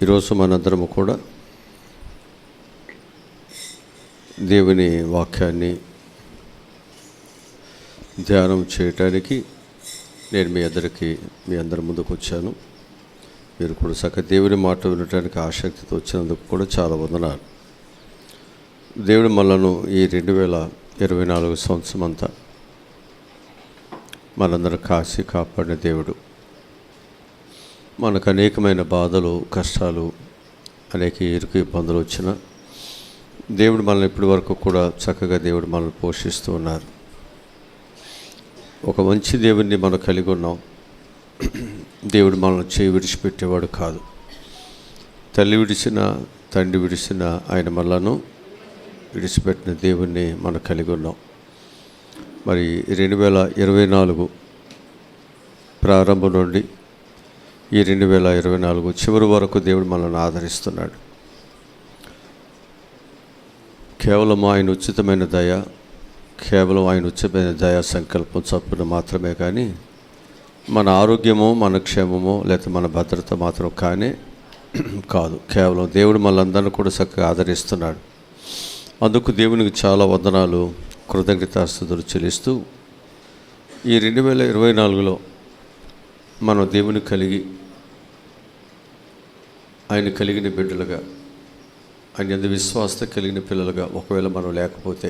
ఈరోజు మనందరము కూడా దేవుని వాక్యాన్ని ధ్యానం చేయటానికి నేను మీ అందరి ముందుకు వచ్చాను. మీరు కూడా చక్కగా దేవుని మాట వినటానికి ఆసక్తితో వచ్చినందుకు కూడా చాలా వందనాలు. దేవుడు మనలను ఈ 2024 సంవత్సరం అంతా మనందరూ కాపాడిన దేవుడు. మనకు అనేకమైన బాధలు, కష్టాలు, అనేక ఇరుకు ఇబ్బందులు వచ్చిన దేవుడు మనల్ని ఇప్పటి వరకు కూడా చక్కగా దేవుడు మనల్ని పోషిస్తూ ఉన్నారు. ఒక మంచి దేవుడిని మనం కలిగి ఉన్నాం. దేవుడు మనల్ని చేయి విడిచిపెట్టేవాడు కాదు. తల్లి విడిచిన, తండ్రి విడిచిన ఆయన మనలను విడిచిపెట్టిన దేవుణ్ణి మనం కలిగి ఉన్నాం. మరి 2024 ప్రారంభం నుండి ఈ 2024 చివరి వరకు దేవుడు మనల్ని ఆదరిస్తున్నాడు. కేవలం ఆయన ఉచితమైన దయ సంకల్పం చొప్పున మాత్రమే కానీ మన ఆరోగ్యమో, మన క్షేమమో, లేకపోతే మన భద్రత మాత్రం కాదు. కేవలం దేవుడు మనలందరినీ కూడా చక్కగా ఆదరిస్తున్నాడు. అందుకు దేవునికి చాలా వందనాలు, కృతజ్ఞతాస్తుతులు చెల్లిస్తూ ఈ 2024లో మనం దేవుని కలిగి, ఆయన కలిగిన బిడ్డలుగా, ఆయన యందు విశ్వాసత కలిగిన పిల్లలుగా ఒకవేళ మనం లేకపోతే,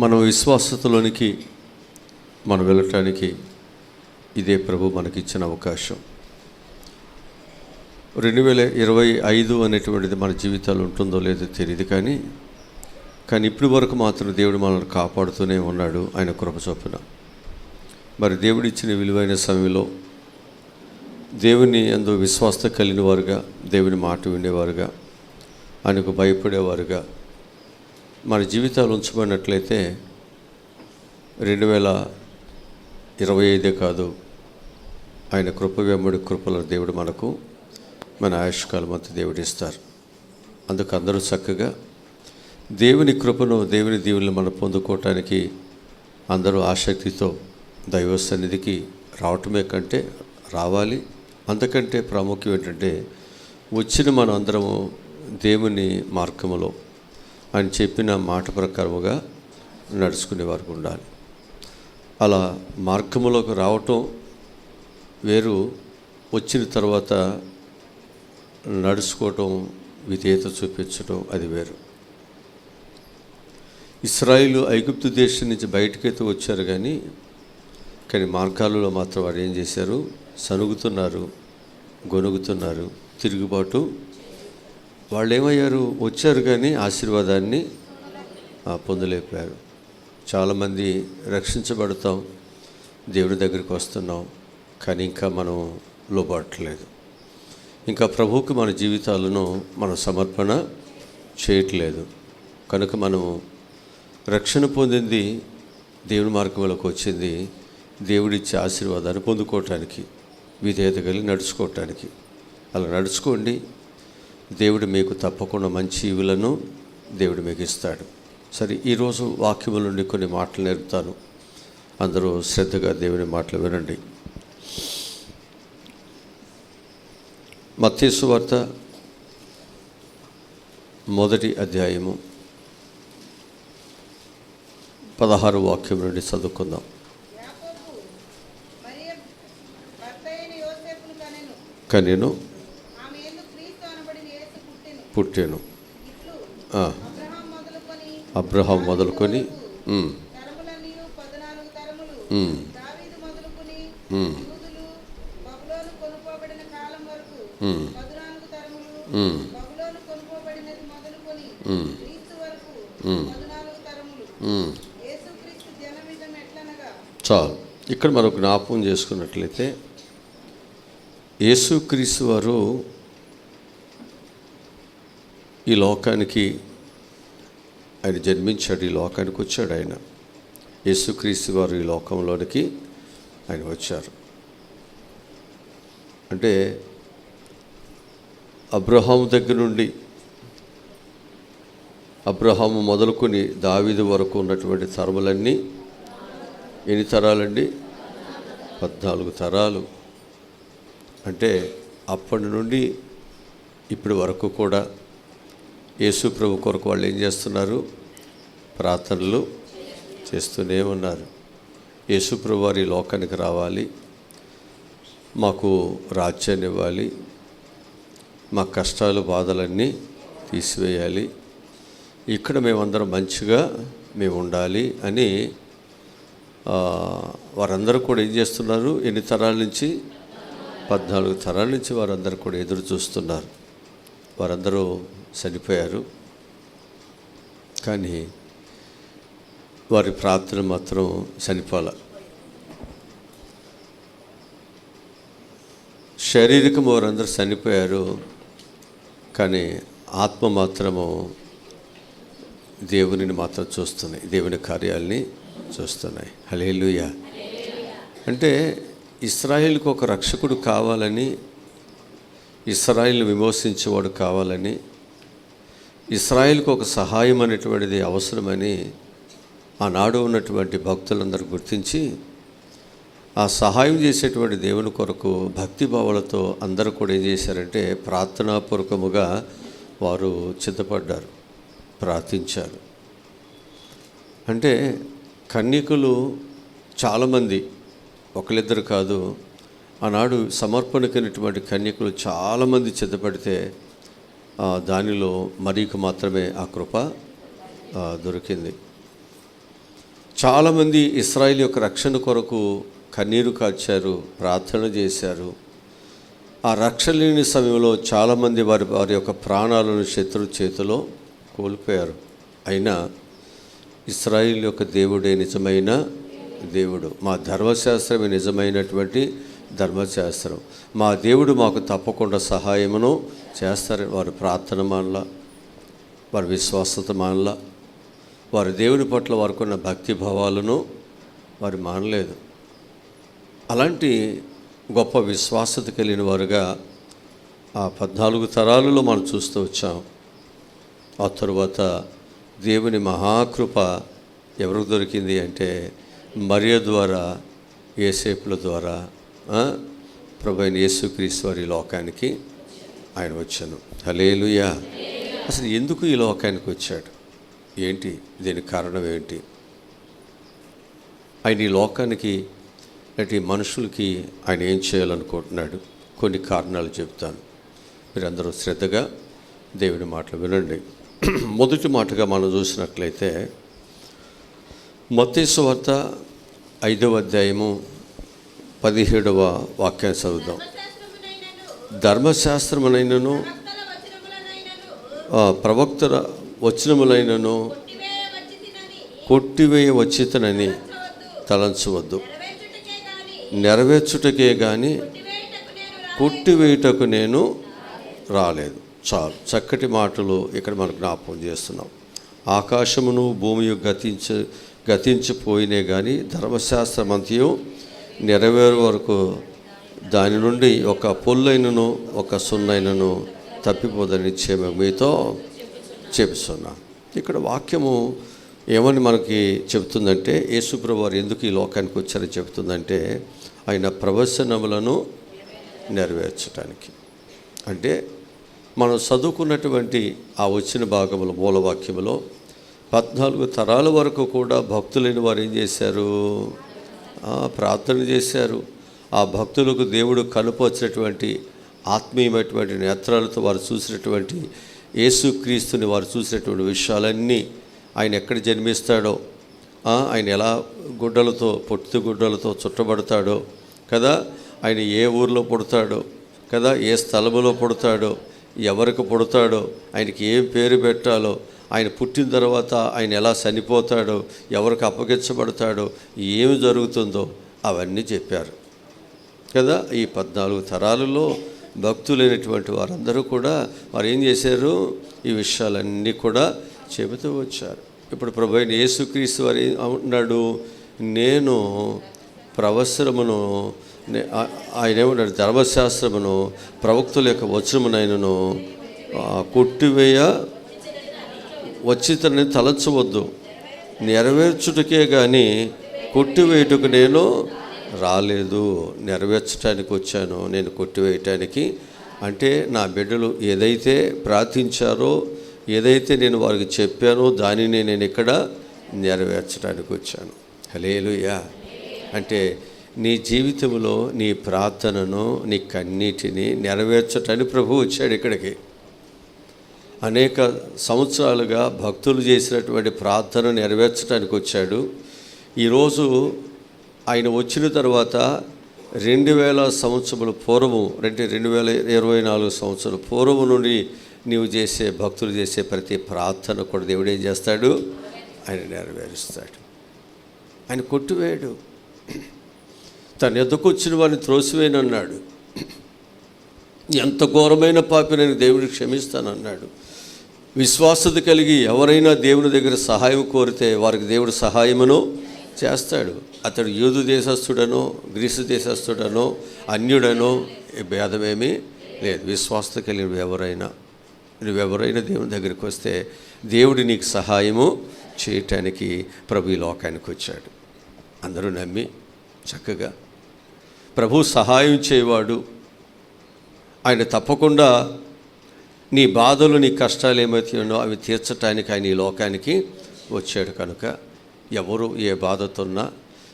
మనం విశ్వాసతలోనికి మనం వెళ్ళటానికి ఇదే ప్రభు మనకిచ్చిన అవకాశం. 2025 అనేటువంటిది మన జీవితాలు ఉంటుందో లేదో తెలియదు, కానీ ఇప్పటి వరకు మాత్రం దేవుడు మనల్ని కాపాడుతూనే ఉన్నాడు ఆయన కృప చొప్పున. మరి దేవుడిచ్చిన విలువైన సమయంలో దేవుని యందు విశ్వాసత కలిగిన వారుగా, దేవుని మాట వినేవారుగా, ఆయనకు భయపడేవారుగా మన జీవితాలు ఉంచబడినట్లయితే 2025 కాదు, ఆయన కృప వెంబడి కృపల దేవుడు మనకు మన ఆయుష్కాలం అంతా దేవుడు ఇస్తారు. అందుకు అందరూ చక్కగా దేవుని కృపను, దేవుని దీవులను మనం పొందుకోవటానికి అందరూ ఆసక్తితో దైవ సన్నిధికి రావటమే కంటే రావాలి. అంతకంటే ప్రాముఖ్యం ఏంటంటే వచ్చిన మనం అందరము దేవుని మార్గములో ఆయన చెప్పిన మాట ప్రకారముగా నడుచుకునే వారికి ఉండాలి. అలా మార్గములోకి రావటం వేరు, వచ్చిన తర్వాత నడుచుకోవటం, విధేయత చూపించడం అది వేరు. ఇశ్రాయేలు ఐగుప్తు దేశం నుంచి బయటకైతే వచ్చారు, కానీ మార్గాలలో మాత్రం వారు ఏం చేశారు? సనుగుతున్నారు, గొనుగుతున్నారు, తిరుగుబాటు. వాళ్ళు ఏమయ్యారు? వచ్చారు కానీ ఆశీర్వాదాన్ని పొందలేకపోయారు. చాలామంది రక్షించబడతాం, దేవుని దగ్గరికి వస్తున్నాం, కానీ ఇంకా మనం లోబడట్లేదు. ఇంకా ప్రభువుకి మన జీవితాలను మనం సమర్పణ చేయట్లేదు. కనుక మనము రక్షణ పొందింది, దేవుని మార్గంలోకి వచ్చింది దేవుడిచ్చే ఆశీర్వాదాన్ని పొందుకోవటానికి, విధేయత కలిగి నడుచుకోవటానికి. అలా నడుచుకోండి, దేవుడు మీకు తప్పకుండా మంచి ఈవులను దేవుడు మీకు ఇస్తాడు. సరే, ఈరోజు వాక్యముల నుండి కొన్ని మాటలు నేర్పుతాను. అందరూ శ్రద్ధగా దేవుని మాటలు వినండి. మత్తయి సువార్త 1వ అధ్యాయము 16వ వాక్యం నుండి చదువుకుందాం. కనెను, పుట్టెను. అబ్రహాం మొదలుకొని చాలు. ఇక్కడ మనం జ్ఞాపకం చేసుకున్నట్లయితే యేసుక్రీస్తు వారు ఈ లోకానికి ఆయన జన్మించాడు, ఈ లోకానికి వచ్చాడు. ఆయన యేసుక్రీస్తు వారు ఈ లోకంలోనికి ఆయన వచ్చారు. అంటే అబ్రహాము దగ్గర నుండి, అబ్రహాము మొదలుకొని దావీదు వరకు ఉన్నటువంటి తరములన్నీ ఎన్ని తరాలండి? 14 తరాలు. అంటే అప్పటి నుండి ఇప్పటి వరకు కూడా యేసు ప్రభు కొరకు వాళ్ళు ఏం చేస్తున్నారు? ప్రార్థనలు చేస్తూనే ఉన్నారు. యేసు ప్రభు వారి లోకానికి రావాలి, మాకు రాజ్యాన్ని ఇవ్వాలి, మా కష్టాలు బాధలన్నీ తీసివేయాలి, ఇక్కడ మేమందరం మంచిగా మేము ఉండాలి అని వారందరూ కూడా ఏం చేస్తున్నారు? ఎన్ని తరాల నుంచి? 14 తరాల నుంచి వారందరూ కూడా ఎదురు చూస్తున్నారు. వారందరూ చనిపోయారు, కానీ వారి ప్రార్థన మాత్రం చనిపోలే. శారీరకం వారందరూ చనిపోయారు, కానీ ఆత్మ మాత్రము దేవునిని మాత్రం చూస్తున్నాయి, దేవుని కార్యాలని చూస్తున్నాయి. హల్లెలూయా. అంటే ఇశ్రాయేలుకు ఒక రక్షకుడు కావాలని, ఇశ్రాయేలును విమోచించేవాడు కావాలని, ఇశ్రాయేలుకు ఒక సహాయం అనేటువంటిది అవసరమని ఆనాడు ఉన్నటువంటి భక్తులందరూ గుర్తించి ఆ సహాయం చేసేటువంటి దేవుని కొరకు భక్తిభావాలతో అందరూ కూడా ఏం చేశారంటే ప్రార్థనాపూర్వకముగా వారు సిద్ధపడ్డారు, ప్రార్థించారు. అంటే కన్యకులు చాలామంది, ఒకళ్ళిద్దరు కాదు, ఆనాడు సమర్పణకైనటువంటి కన్యకులు చాలామంది సిద్ధపడితే దానిలో మరీకు మాత్రమే ఆ కృప దొరికింది. చాలామంది ఇశ్రాయేలు యొక్క రక్షణ కొరకు కన్నీరు కార్చారు, ప్రార్థన చేశారు. ఆ రక్షణ లేని సమయంలో చాలామంది వారి యొక్క ప్రాణాలను శత్రు చేతిలో కోల్పోయారు. అయినా ఇశ్రాయేలు యొక్క దేవుడే నిజమైన దేవుడు, మా ధర్మశాస్త్రమే నిజమైనటువంటి ధర్మశాస్త్రం, మా దేవుడు మాకు తప్పకుండా సహాయమును చేస్తారు. వారి ప్రార్థన మానల, వారి విశ్వాసత మానల, వారి దేవుని పట్ల వారికున్న భక్తి భావాలను వారు మానలేదు. అలాంటి గొప్ప విశ్వాసత కలిగిన వారుగా ఆ 14 తరాలలో మనం చూస్తూ వచ్చాం. ఆ తరువాత దేవుని మహాకృప ఎవరికి దొరికింది అంటే మరియ ద్వారా, యేసేపుల ద్వారా ప్రభువైన యేసుక్రీస్తు వారి లోకానికి ఆయన వచ్చాను. హల్లెలూయా. అసలు ఎందుకు ఈ లోకానికి వచ్చాడు? ఏంటి దీనికి కారణం ఏంటి? ఆయన ఈ లోకానికి అంటే మనుషులకి ఆయన ఏం చేయాలనుకుంటున్నాడు? కొన్ని కారణాలు చెప్తాను, మీరందరూ శ్రద్ధగా దేవుని మాటలు వినండి. మొదటి మాటగా మనం చూసినట్లయితే మత్తయి సువార్త 5వ అధ్యాయము 17వ వాక్యాన్ని చదువుదాం. ధర్మశాస్త్రమునైనను ప్రవక్తల వచనములైనను కొట్టివేయ వచ్చితనని తలంచవద్దు, నెరవేర్చుటకే కానీ కొట్టివేయుటకు నేను రాలేదు. చాలు, చక్కటి మాటలు ఇక్కడ మనకు జ్ఞాపకం చేస్తున్నాం. ఆకాశమును భూమియు గతించిపోయినే కానీ ధర్మశాస్త్రమంతయు నెరవేరు వరకు దాని నుండి ఒక పొల్లైనను ఒక సున్నైనను తప్పిపోదని నిశ్చయమే మీతో చెప్తున్నా. ఇక్కడ వాక్యము ఏమని మనకి చెబుతుందంటే, యేసుప్రభు వారు ఎందుకు ఈ లోకానికి వచ్చారని చెబుతుందంటే ఆయన ప్రవచనములను నెరవేర్చడానికి. అంటే మనం చదువుకున్నటువంటి ఆ వచ్చిన భాగములో మూలవాక్యములో 14 తరాల వరకు కూడా భక్తులైన వారు ఏం చేశారు? ప్రార్థన చేశారు. ఆ భక్తులకు దేవుడు కనుపొచ్చినటువంటి ఆత్మీయమైనటువంటి నేత్రాలతో వారు చూసినటువంటి యేసుక్రీస్తుని వారు చూసినటువంటి విషయాలన్నీ, ఆయన ఎక్కడ జన్మిస్తాడో, ఆయన ఎలా గుడ్డలతో పొట్టి గుడ్డలతో చుట్టబడతాడో కదా, ఆయన ఏ ఊరిలో పుడతాడో కదా, ఏ స్థలములో పుడతాడో, ఎవరికి పుడతాడో, ఆయనకి ఏం పేరు పెట్టాలో, ఆయన పుట్టిన తర్వాత ఆయన ఎలా చనిపోతాడో, ఎవరికి అప్పగించబడతాడో, ఏమి జరుగుతుందో అవన్నీ చెప్పారు కదా. ఈ 14 తరాలలో భక్తులైనటువంటి వారందరూ కూడా వారు ఏం చేశారు? ఈ విషయాలన్నీ కూడా చెబుతూ వచ్చారు. ఇప్పుడు ప్రభువైన యేసుక్రీస్తు వారు అన్నాడు, నేను ప్రవచనమును, ఆయన ఏమన్నాడు? ధర్మశాస్త్రమును ప్రవక్తుల యొక్క వచనమునైనను కొట్టివేయ వచ్చితనని తలంచవద్దు, నెరవేర్చుటకే కానీ కొట్టివేయుటకు నేను రాలేదు. నెరవేర్చడానికి వచ్చాను, నేను కొట్టివేయటానికి అంటే నా బిడ్డలు ఏదైతే ప్రార్థించారో, ఏదైతే నేను వారికి చెప్పానో దానిని నేను ఇక్కడ నెరవేర్చడానికి వచ్చాను. హల్లెలూయా. అంటే నీ జీవితంలో నీ ప్రార్థనను, నీ కన్నీటిని నెరవేర్చటానికి ప్రభు వచ్చాడు ఇక్కడికి. అనేక సంవత్సరాలుగా భక్తులు చేసినటువంటి ప్రార్థన నెరవేర్చడానికి వచ్చాడు. ఈరోజు ఆయన వచ్చిన తర్వాత 2000 సంవత్సరముల పూర్వము, 2024 సంవత్సరాల పూర్వము నుండి నీవు చేసే, భక్తులు చేసే ప్రతి ప్రార్థన కూడా దేవుడు ఏం చేస్తాడు? ఆయన నెరవేరుస్తాడు. ఆయన కొట్టివేయడు. తన ఎద్దకు వచ్చిన వారిని త్రోసివేయనన్నాడు. ఎంత ఘోరమైన పాపినని దేవుడికి క్షమిస్తానన్నాడు. విశ్వాసత కలిగి ఎవరైనా దేవుని దగ్గర సహాయం కోరితే వారికి దేవుడు సహాయమును చేస్తాడు. అతడు యూదు దేశస్థుడనో, గ్రీసు దేశస్థుడనో, అన్యుడనో భేదమేమీ లేదు. విశ్వాసత కలిగిన నువ్వెవరైనా దేవుని దగ్గరికి వస్తే దేవుడు నీకు సహాయము చేయటానికి ప్రభు ఈ లోకానికి వచ్చాడు. అందరూ నమ్మి చక్కగా ప్రభు సహాయం చేయవాడు. ఆయన తప్పకుండా నీ బాధలు, నీ కష్టాలు ఏమైతే ఉన్నో అవి తీర్చడానికి ఆయన ఈ లోకానికి వచ్చాడు. కనుక ఎవరు ఏ బాధతోన్నా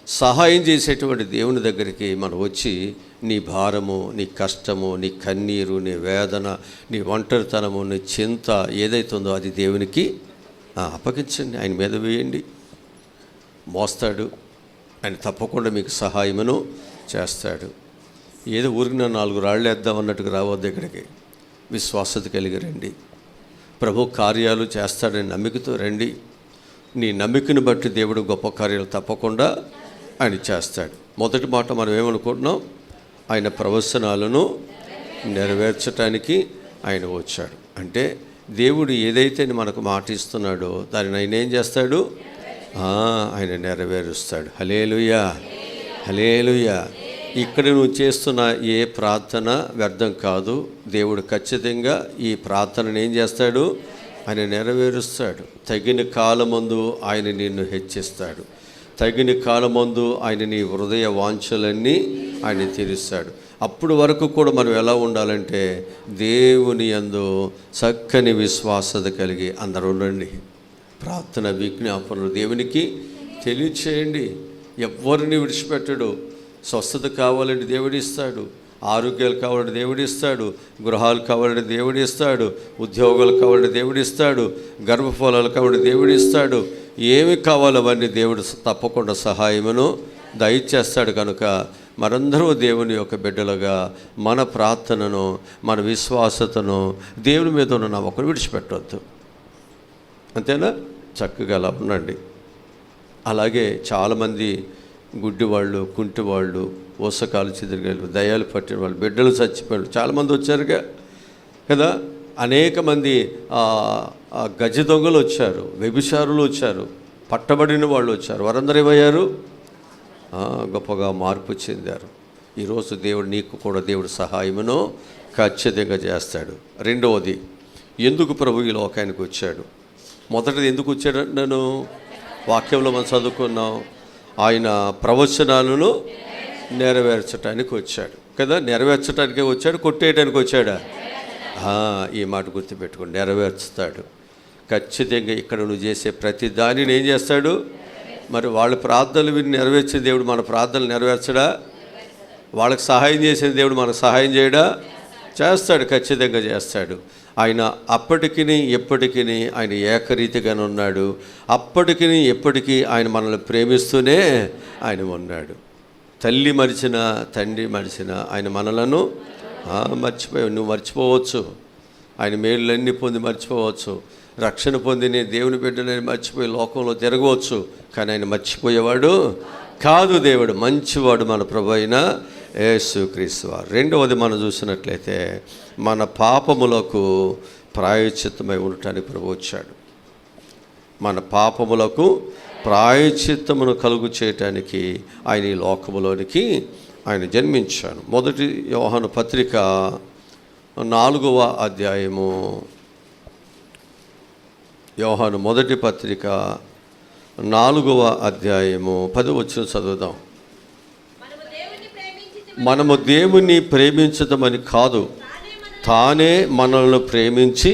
సహాయం చేసేటువంటి దేవుని దగ్గరికి మనం వచ్చి నీ భారము, నీ కష్టము, నీ కన్నీరు, నీ వేదన, నీ ఒంటరితనము, నీ చింత ఏదైతే ఉందో అది దేవునికి అప్పగించండి. ఆయన మీద వేయండి. మోస్తాడు. ఆయన తప్పకుండా మీకు సహాయమును చేస్తాడు. ఏదో ఊరికి 4 రాళ్ళు వేద్దాం అన్నట్టుగా రావద్దు ఇక్కడికి. విశ్వాసత కలిగి రండి. ప్రభు కార్యాలు చేస్తాడని నమ్మికతో రండి. నీ నమ్మికను బట్టి దేవుడు గొప్ప కార్యాలు తప్పకుండా ఆయన చేస్తాడు. మొదటి మాట మనం ఏమనుకుంటున్నాం? ఆయన ప్రవచనాలను నెరవేర్చడానికి ఆయన వచ్చాడు. అంటే దేవుడు ఏదైతే మనకు మాట ఇస్తున్నాడో దానిని ఆయన ఏం చేస్తాడు? ఆయన నెరవేరుస్తాడు. హల్లెలూయా, హల్లెలూయా. ఇక్కడ నువ్వు చేస్తున్న ఏ ప్రార్థన వ్యర్థం కాదు. దేవుడు ఖచ్చితంగా ఈ ప్రార్థనను ఏం చేస్తాడు? ఆయన నెరవేరుస్తాడు. తగిన కాలమందు ఆయన నిన్ను హెచ్చిస్తాడు. తగిన కాలమందు ఆయన నీ హృదయ వాంఛలన్నీ ఆయన తీరుస్తాడు. అప్పుడు వరకు కూడా మనం ఎలా ఉండాలంటే దేవుని యందు చక్కని విశ్వాసత కలిగి అందరూ ఉండండి. ప్రార్థన విజ్ఞాపనలు దేవునికి తెలియచేయండి. ఎవరిని విడిచిపెట్టడు. స్వస్థత కావాలంటే దేవుడిస్తాడు. ఆరోగ్యాలు కావాలంటే దేవుడిస్తాడు. గృహాలు కావాలంటే దేవుడిస్తాడు. ఉద్యోగాలు కావాలంటే దేవుడిస్తాడు. గర్భఫలాలు కావాలంటే దేవుడిస్తాడు. ఏమి కావాలో అవన్నీ దేవుడు తప్పకుండా సహాయమును దయచేస్తాడు. కనుక మనందరూ దేవుని యొక్క బిడ్డలుగా మన ప్రార్థనను, మన విశ్వాసతను దేవుని మీద ఉన్న ఒకరు విడిచిపెట్టవద్దు. అంతేనా? చక్కగా అలా ఉండండి. అలాగే చాలామంది గుడ్డివాళ్ళు, కుంటివాళ్ళు, ఊసకాలు చెదిరిగాళ్ళు, దయ్యాలు పట్టిన వాళ్ళు, బిడ్డలు చచ్చిపోయారు చాలామంది వచ్చారుగా కదా. అనేక మంది గజ దొంగలు వచ్చారు, వ్యభిచారులు వచ్చారు, పట్టబడిన వాళ్ళు వచ్చారు. వారందరూ ఏమయ్యారు? గొప్పగా మార్పు చెందారు. ఈరోజు దేవుడు నీకు కూడా దేవుడు సహాయమును ఖచ్చితంగా చేస్తాడు. రెండవది, ఎందుకు ప్రభు ఈ లోకానికి వచ్చాడు? మొదటిది ఎందుకు వచ్చాడు? నేను వాక్యంలో మనం చదువుకున్నాం. ఆయన ప్రవచనాలను నెరవేర్చడానికి వచ్చాడు కదా. నెరవేర్చడానికే వచ్చాడు, కొట్టేయడానికి వచ్చాడా? ఈ మాట గుర్తుపెట్టుకోండి. నెరవేర్చుతాడు ఖచ్చితంగా. ఇక్కడ నువ్వు చేసే ప్రతి దానిని ఏం చేస్తాడు? మరి వాళ్ళ ప్రార్థనలు విని నెరవేర్చిన దేవుడు మన ప్రార్థనలు నెరవేర్చడా? వాళ్ళకి సహాయం చేసిన దేవుడు మనకు సహాయం చేయడా? చేస్తాడు, ఖచ్చితంగా చేస్తాడు. ఆయన అప్పటికి ఎప్పటికీ ఆయన ఏకరీతిగానే ఉన్నాడు. అప్పటికి ఎప్పటికీ ఆయన మనల్ని ప్రేమిస్తూనే ఆయన ఉన్నాడు. తల్లి మరిచిన, తండ్రి మరిచిన ఆయన మనలను మర్చిపోయావు. నువ్వు మర్చిపోవచ్చు. ఆయన మేలులన్నీ పొంది మర్చిపోవచ్చు. రక్షణ పొంది నేను దేవుని బిడ్డలని మర్చిపోయి లోకంలో తిరగవచ్చు. కానీ ఆయన మర్చిపోయేవాడు కాదు. దేవుడు మంచివాడు, మన ప్రభు అయిన యేసుక్రీస్తు వారు. రెండవది మనం చూసినట్లయితే మన పాపములకు ప్రాయశ్చిత్తమై ఉండటానికి ప్రభు వచ్చాడు. మన పాపములకు ప్రాయశ్చిత్తమును కలుగు చేయటానికి ఆయన ఈ లోకములోనికి ఆయన జన్మించాడు. మొదటి యోహాను పత్రిక 4వ అధ్యాయము, యోహాను మొదటి పత్రిక 4వ అధ్యాయము 10వ వచనం చదువుదాం. మనము దేవుని ప్రేమించటమని కాదు, తానే మనల్ని ప్రేమించి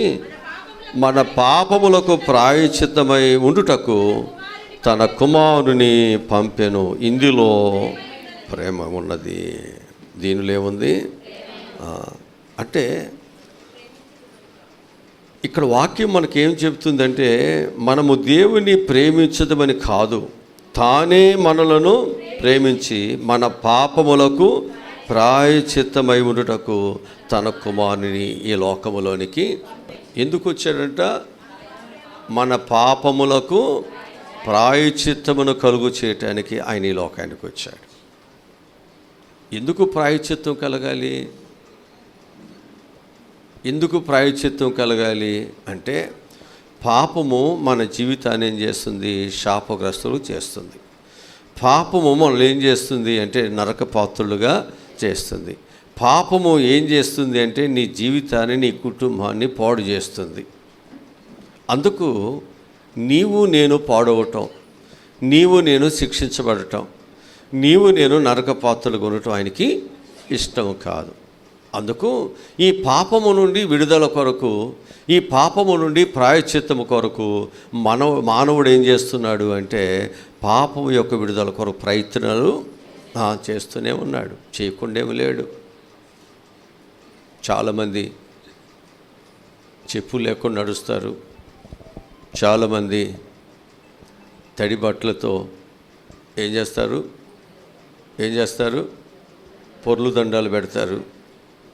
మన పాపములకు ప్రాయశ్చిత్తమై ఉండుటకు తన కుమారుని పంపెను. ఇందులో ప్రేమ ఉన్నది. దీనిలో ఏముంది అంటే ఇక్కడ వాక్యం మనకేం చెప్తుందంటే, మనము దేవుని ప్రేమించదమని కాదు, తానే మనలను ప్రేమించి మన పాపములకు ప్రాయశ్చిత్తమై ఉండుటకు తన కుమారుని ఈ లోకములోనికి ఎందుకు వచ్చాడంట? మన పాపములకు ప్రాయశ్చిత్తమును కలుగు చేయటానికి ఆయన ఈ లోకానికి వచ్చాడు. ఎందుకు ప్రాయశ్చిత్తం కలగాలి? ఎందుకు ప్రాయశ్చిత్తం కలగాలి అంటే, పాపము మన జీవితాన్ని ఏం చేస్తుంది? శాపగ్రస్తులు చేస్తుంది. పాపము మనల్ని ఏం చేస్తుంది అంటే నరక పాత్రులుగా చేస్తుంది. పాపము ఏం చేస్తుంది అంటే నీ జీవితాన్ని, నీ కుటుంబాన్ని పాడు చేస్తుంది. అందుకు నీవు నేను పాడవటం, నీవు నేను శిక్షించబడటం, నీవు నేను నరక పాత్రలు కొనటం ఆయనకి ఇష్టం కాదు. అందుకు ఈ పాపము నుండి విడుదల కొరకు, ఈ పాపము నుండి ప్రాయశ్చిత్తము కొరకు మానవుడు ఏం చేస్తున్నాడు అంటే పాపము యొక్క విడుదల కొరకు ప్రయత్నాలు చేస్తూనే ఉన్నాడు, చేయకుండా ఏమి లేడు. చాలామంది చెప్పులు లేకుండా నడుస్తారు, చాలామంది తడి బట్టలతో ఏం చేస్తారు? పొర్లు దండాలు పెడతారు.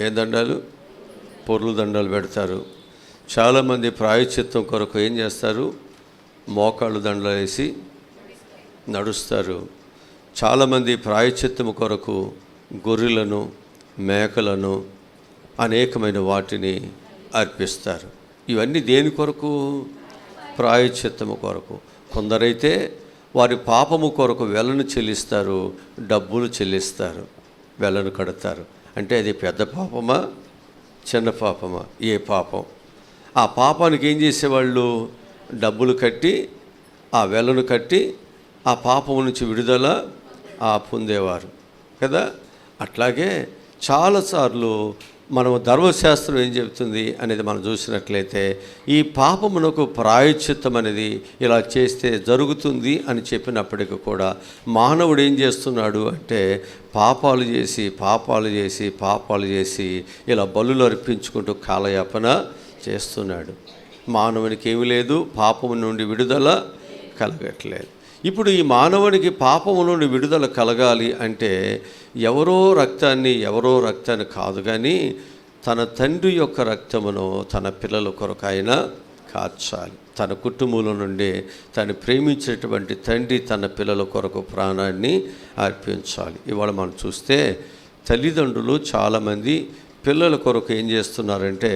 ఏ దండాలు? పొర్లు దండాలు పెడతారు. చాలామంది ప్రాయశ్చిత్తం కొరకు ఏం చేస్తారు? మోకాళ్ళు దండలు వేసి నడుస్తారు. చాలామంది ప్రాయశ్చిత్తము కొరకు గొర్రెలను, మేకలను, అనేకమైన వాటిని అర్పిస్తారు. ఇవన్నీ దేని కొరకు? ప్రాయశ్చిత్తము కొరకు. కొందరైతే వారి పాపము కొరకు వెలను చెల్లిస్తారు, డబ్బులు చెల్లిస్తారు, వెలను కడతారు. అంటే అది పెద్ద పాపమా, చిన్న పాపమా? ఏ పాపం? ఆ పాపానికి ఏం చేసేవాళ్ళు? డబ్బులు కట్టి, ఆ వెలను కట్టి ఆ పాపం నుంచి విడుదల పొందేవారు కదా. అట్లాగే చాలాసార్లు మనం ధర్మశాస్త్రం ఏం చెబుతుంది అనేది మనం చూసినట్లయితే, ఈ పాపమునకు ప్రాయశ్చిత్తం అనేది ఇలా చేస్తే జరుగుతుంది అని చెప్పినప్పటికీ కూడా మానవుడు ఏం చేస్తున్నాడు అంటే పాపాలు చేసి ఇలా బలులు అర్పించుకుంటూ కాలయాపన చేస్తున్నాడు. మానవునికి ఏమీ లేదు, పాపము నుండి విడుదల కలగట్లేదు. ఇప్పుడు ఈ మానవునికి పాపము నుండి విడుదల కలగాలి అంటే ఎవరో రక్తాన్ని కాదు, కానీ తన తండ్రి యొక్క రక్తమును తన పిల్లల కొరకు ఆయన కార్చాలి. తన కుటుంబంలో నుండి తను ప్రేమించేటువంటి తండ్రి తన పిల్లల కొరకు ప్రాణాన్ని అర్పించాలి. ఇవాళ మనం చూస్తే తల్లిదండ్రులు చాలామంది పిల్లల కొరకు ఏం చేస్తున్నారంటే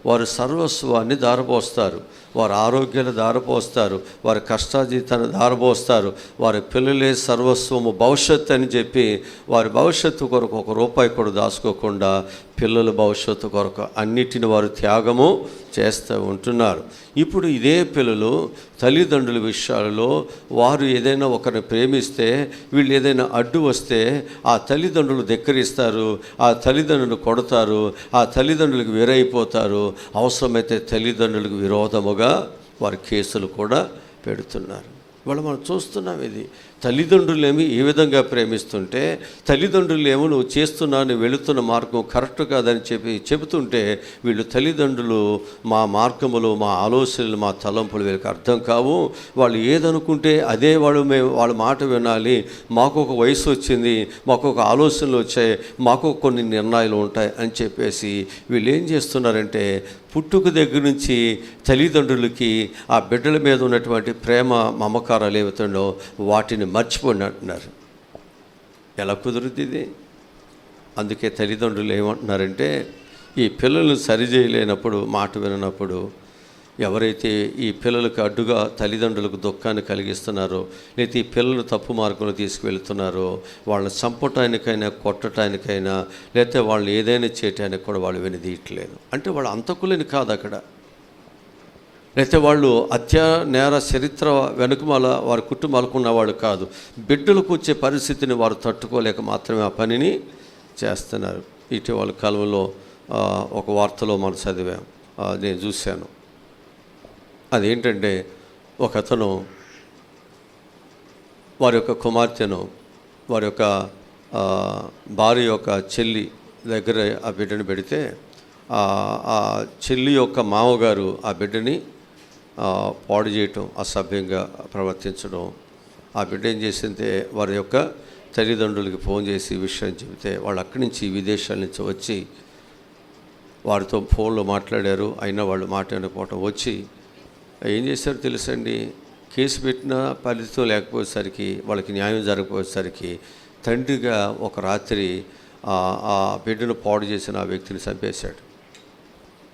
వారు సర్వస్వాన్ని దారపోస్తారు, వారి ఆరోగ్యాన్ని దారపోస్తారు, వారి కష్టాజీతాన్ని దారపోస్తారు. వారి పిల్లలే సర్వస్వము, భవిష్యత్తు అని చెప్పి వారి భవిష్యత్తు కొరకు ఒక రూపాయి కూడా దాచుకోకుండా పిల్లల భవిష్యత్తు కొరకు అన్నిటిని వారు త్యాగము చేస్తూ ఉంటున్నారు. ఇప్పుడు ఇదే పిల్లలు తల్లిదండ్రుల విషయాలలో వారు ఏదైనా ఒకరిని ప్రేమిస్తే, వీళ్ళు ఏదైనా అడ్డు వస్తే ఆ తల్లిదండ్రులు ధిక్కరిస్తారు, ఆ తల్లిదండ్రులు కొడతారు, ఆ తల్లిదండ్రులకు వేరైపోతారు. అవసరమైతే తల్లిదండ్రులకు విరోధముగా వారి కేసులు కూడా పెడుతున్నారు. ఇవాళ మనం చూస్తున్నాం. ఇది తల్లిదండ్రులేమి ఏ విధంగా ప్రేమిస్తుంటే, తల్లిదండ్రులేమో నువ్వు నువ్వు వెళుతున్న మార్గం కరెక్ట్ కాదని చెబుతుంటే వీళ్ళు తల్లిదండ్రులు మా మార్గములు, మా ఆలోచనలు, మా తలంపులు వీళ్ళకి అర్థం కావు. వాళ్ళు ఏదనుకుంటే అదే వాళ్ళ మాట వినాలి. మాకు ఒక వయసు వచ్చింది, మాకు ఒక ఆలోచనలు వచ్చాయి, మాకు కొన్ని నిర్ణయాలు ఉంటాయి అని చెప్పేసి వీళ్ళు ఏం చేస్తున్నారంటే పుట్టుక దగ్గర నుంచి తల్లిదండ్రులకి ఆ బిడ్డల మీద ఉన్నటువంటి ప్రేమ, మమకారాలు ఏమవుతుండో వాటిని మర్చిపోండి అంటున్నారు. ఎలా కుదురుతుంది ఇది? అందుకే తల్లిదండ్రులు ఏమంటున్నారంటే ఈ పిల్లలను సరిచేయలేనప్పుడు, మాట విననప్పుడు, ఎవరైతే ఈ పిల్లలకు అడ్డుగా తల్లిదండ్రులకు దుఃఖాన్ని కలిగిస్తున్నారో, లేకపోతే ఈ పిల్లలు తప్పు మార్గంలో తీసుకువెళ్తున్నారో వాళ్ళని చంపటానికైనా, కొట్టడానికైనా, లేకపోతే వాళ్ళని ఏదైనా చేయటానికి కూడా వాళ్ళు వినదీయట్లేదు. అంటే వాళ్ళు అంతకులేని కాదు అక్కడ, లేకపోతే వాళ్ళు నేర చరిత్ర వెనుకమాల వారి కుటుంబాలకు ఉన్నవాళ్ళు కాదు. బిడ్డలకు వచ్చే పరిస్థితిని వారు తట్టుకోలేక మాత్రమే ఆ పనిని చేస్తున్నారు. ఇటీవల కాలంలో ఒక వార్తలో మనం చదివాం, నేను చూశాను. అదేంటంటే ఒకతను వారి యొక్క కుమార్తెను వారి యొక్క భార్య యొక్క చెల్లి దగ్గర ఆ బిడ్డను పెడితే ఆ చెల్లి యొక్క మామగారు ఆ బిడ్డని పాడు చేయటం, అసభ్యంగా ప్రవర్తించడం. ఆ బిడ్డ ఏం చేసిందే వారి యొక్క తల్లిదండ్రులకి ఫోన్ చేసి విషయం చెబితే వాళ్ళు అక్కడి నుంచి విదేశాల నుంచి వచ్చి వారితో ఫోన్లో మాట్లాడారు. అయినా వాళ్ళు మాట్లాడకపోవటం వచ్చి ఏం చేశారో తెలుసండి, కేసు పెట్టిన ఫలితం లేకపోయేసరికి, వాళ్ళకి న్యాయం జరగకపోయేసరికి తండ్రిగా ఒక రాత్రి ఆ బిడ్డను పాడు చేసిన ఆ వ్యక్తిని చంపేశాడు.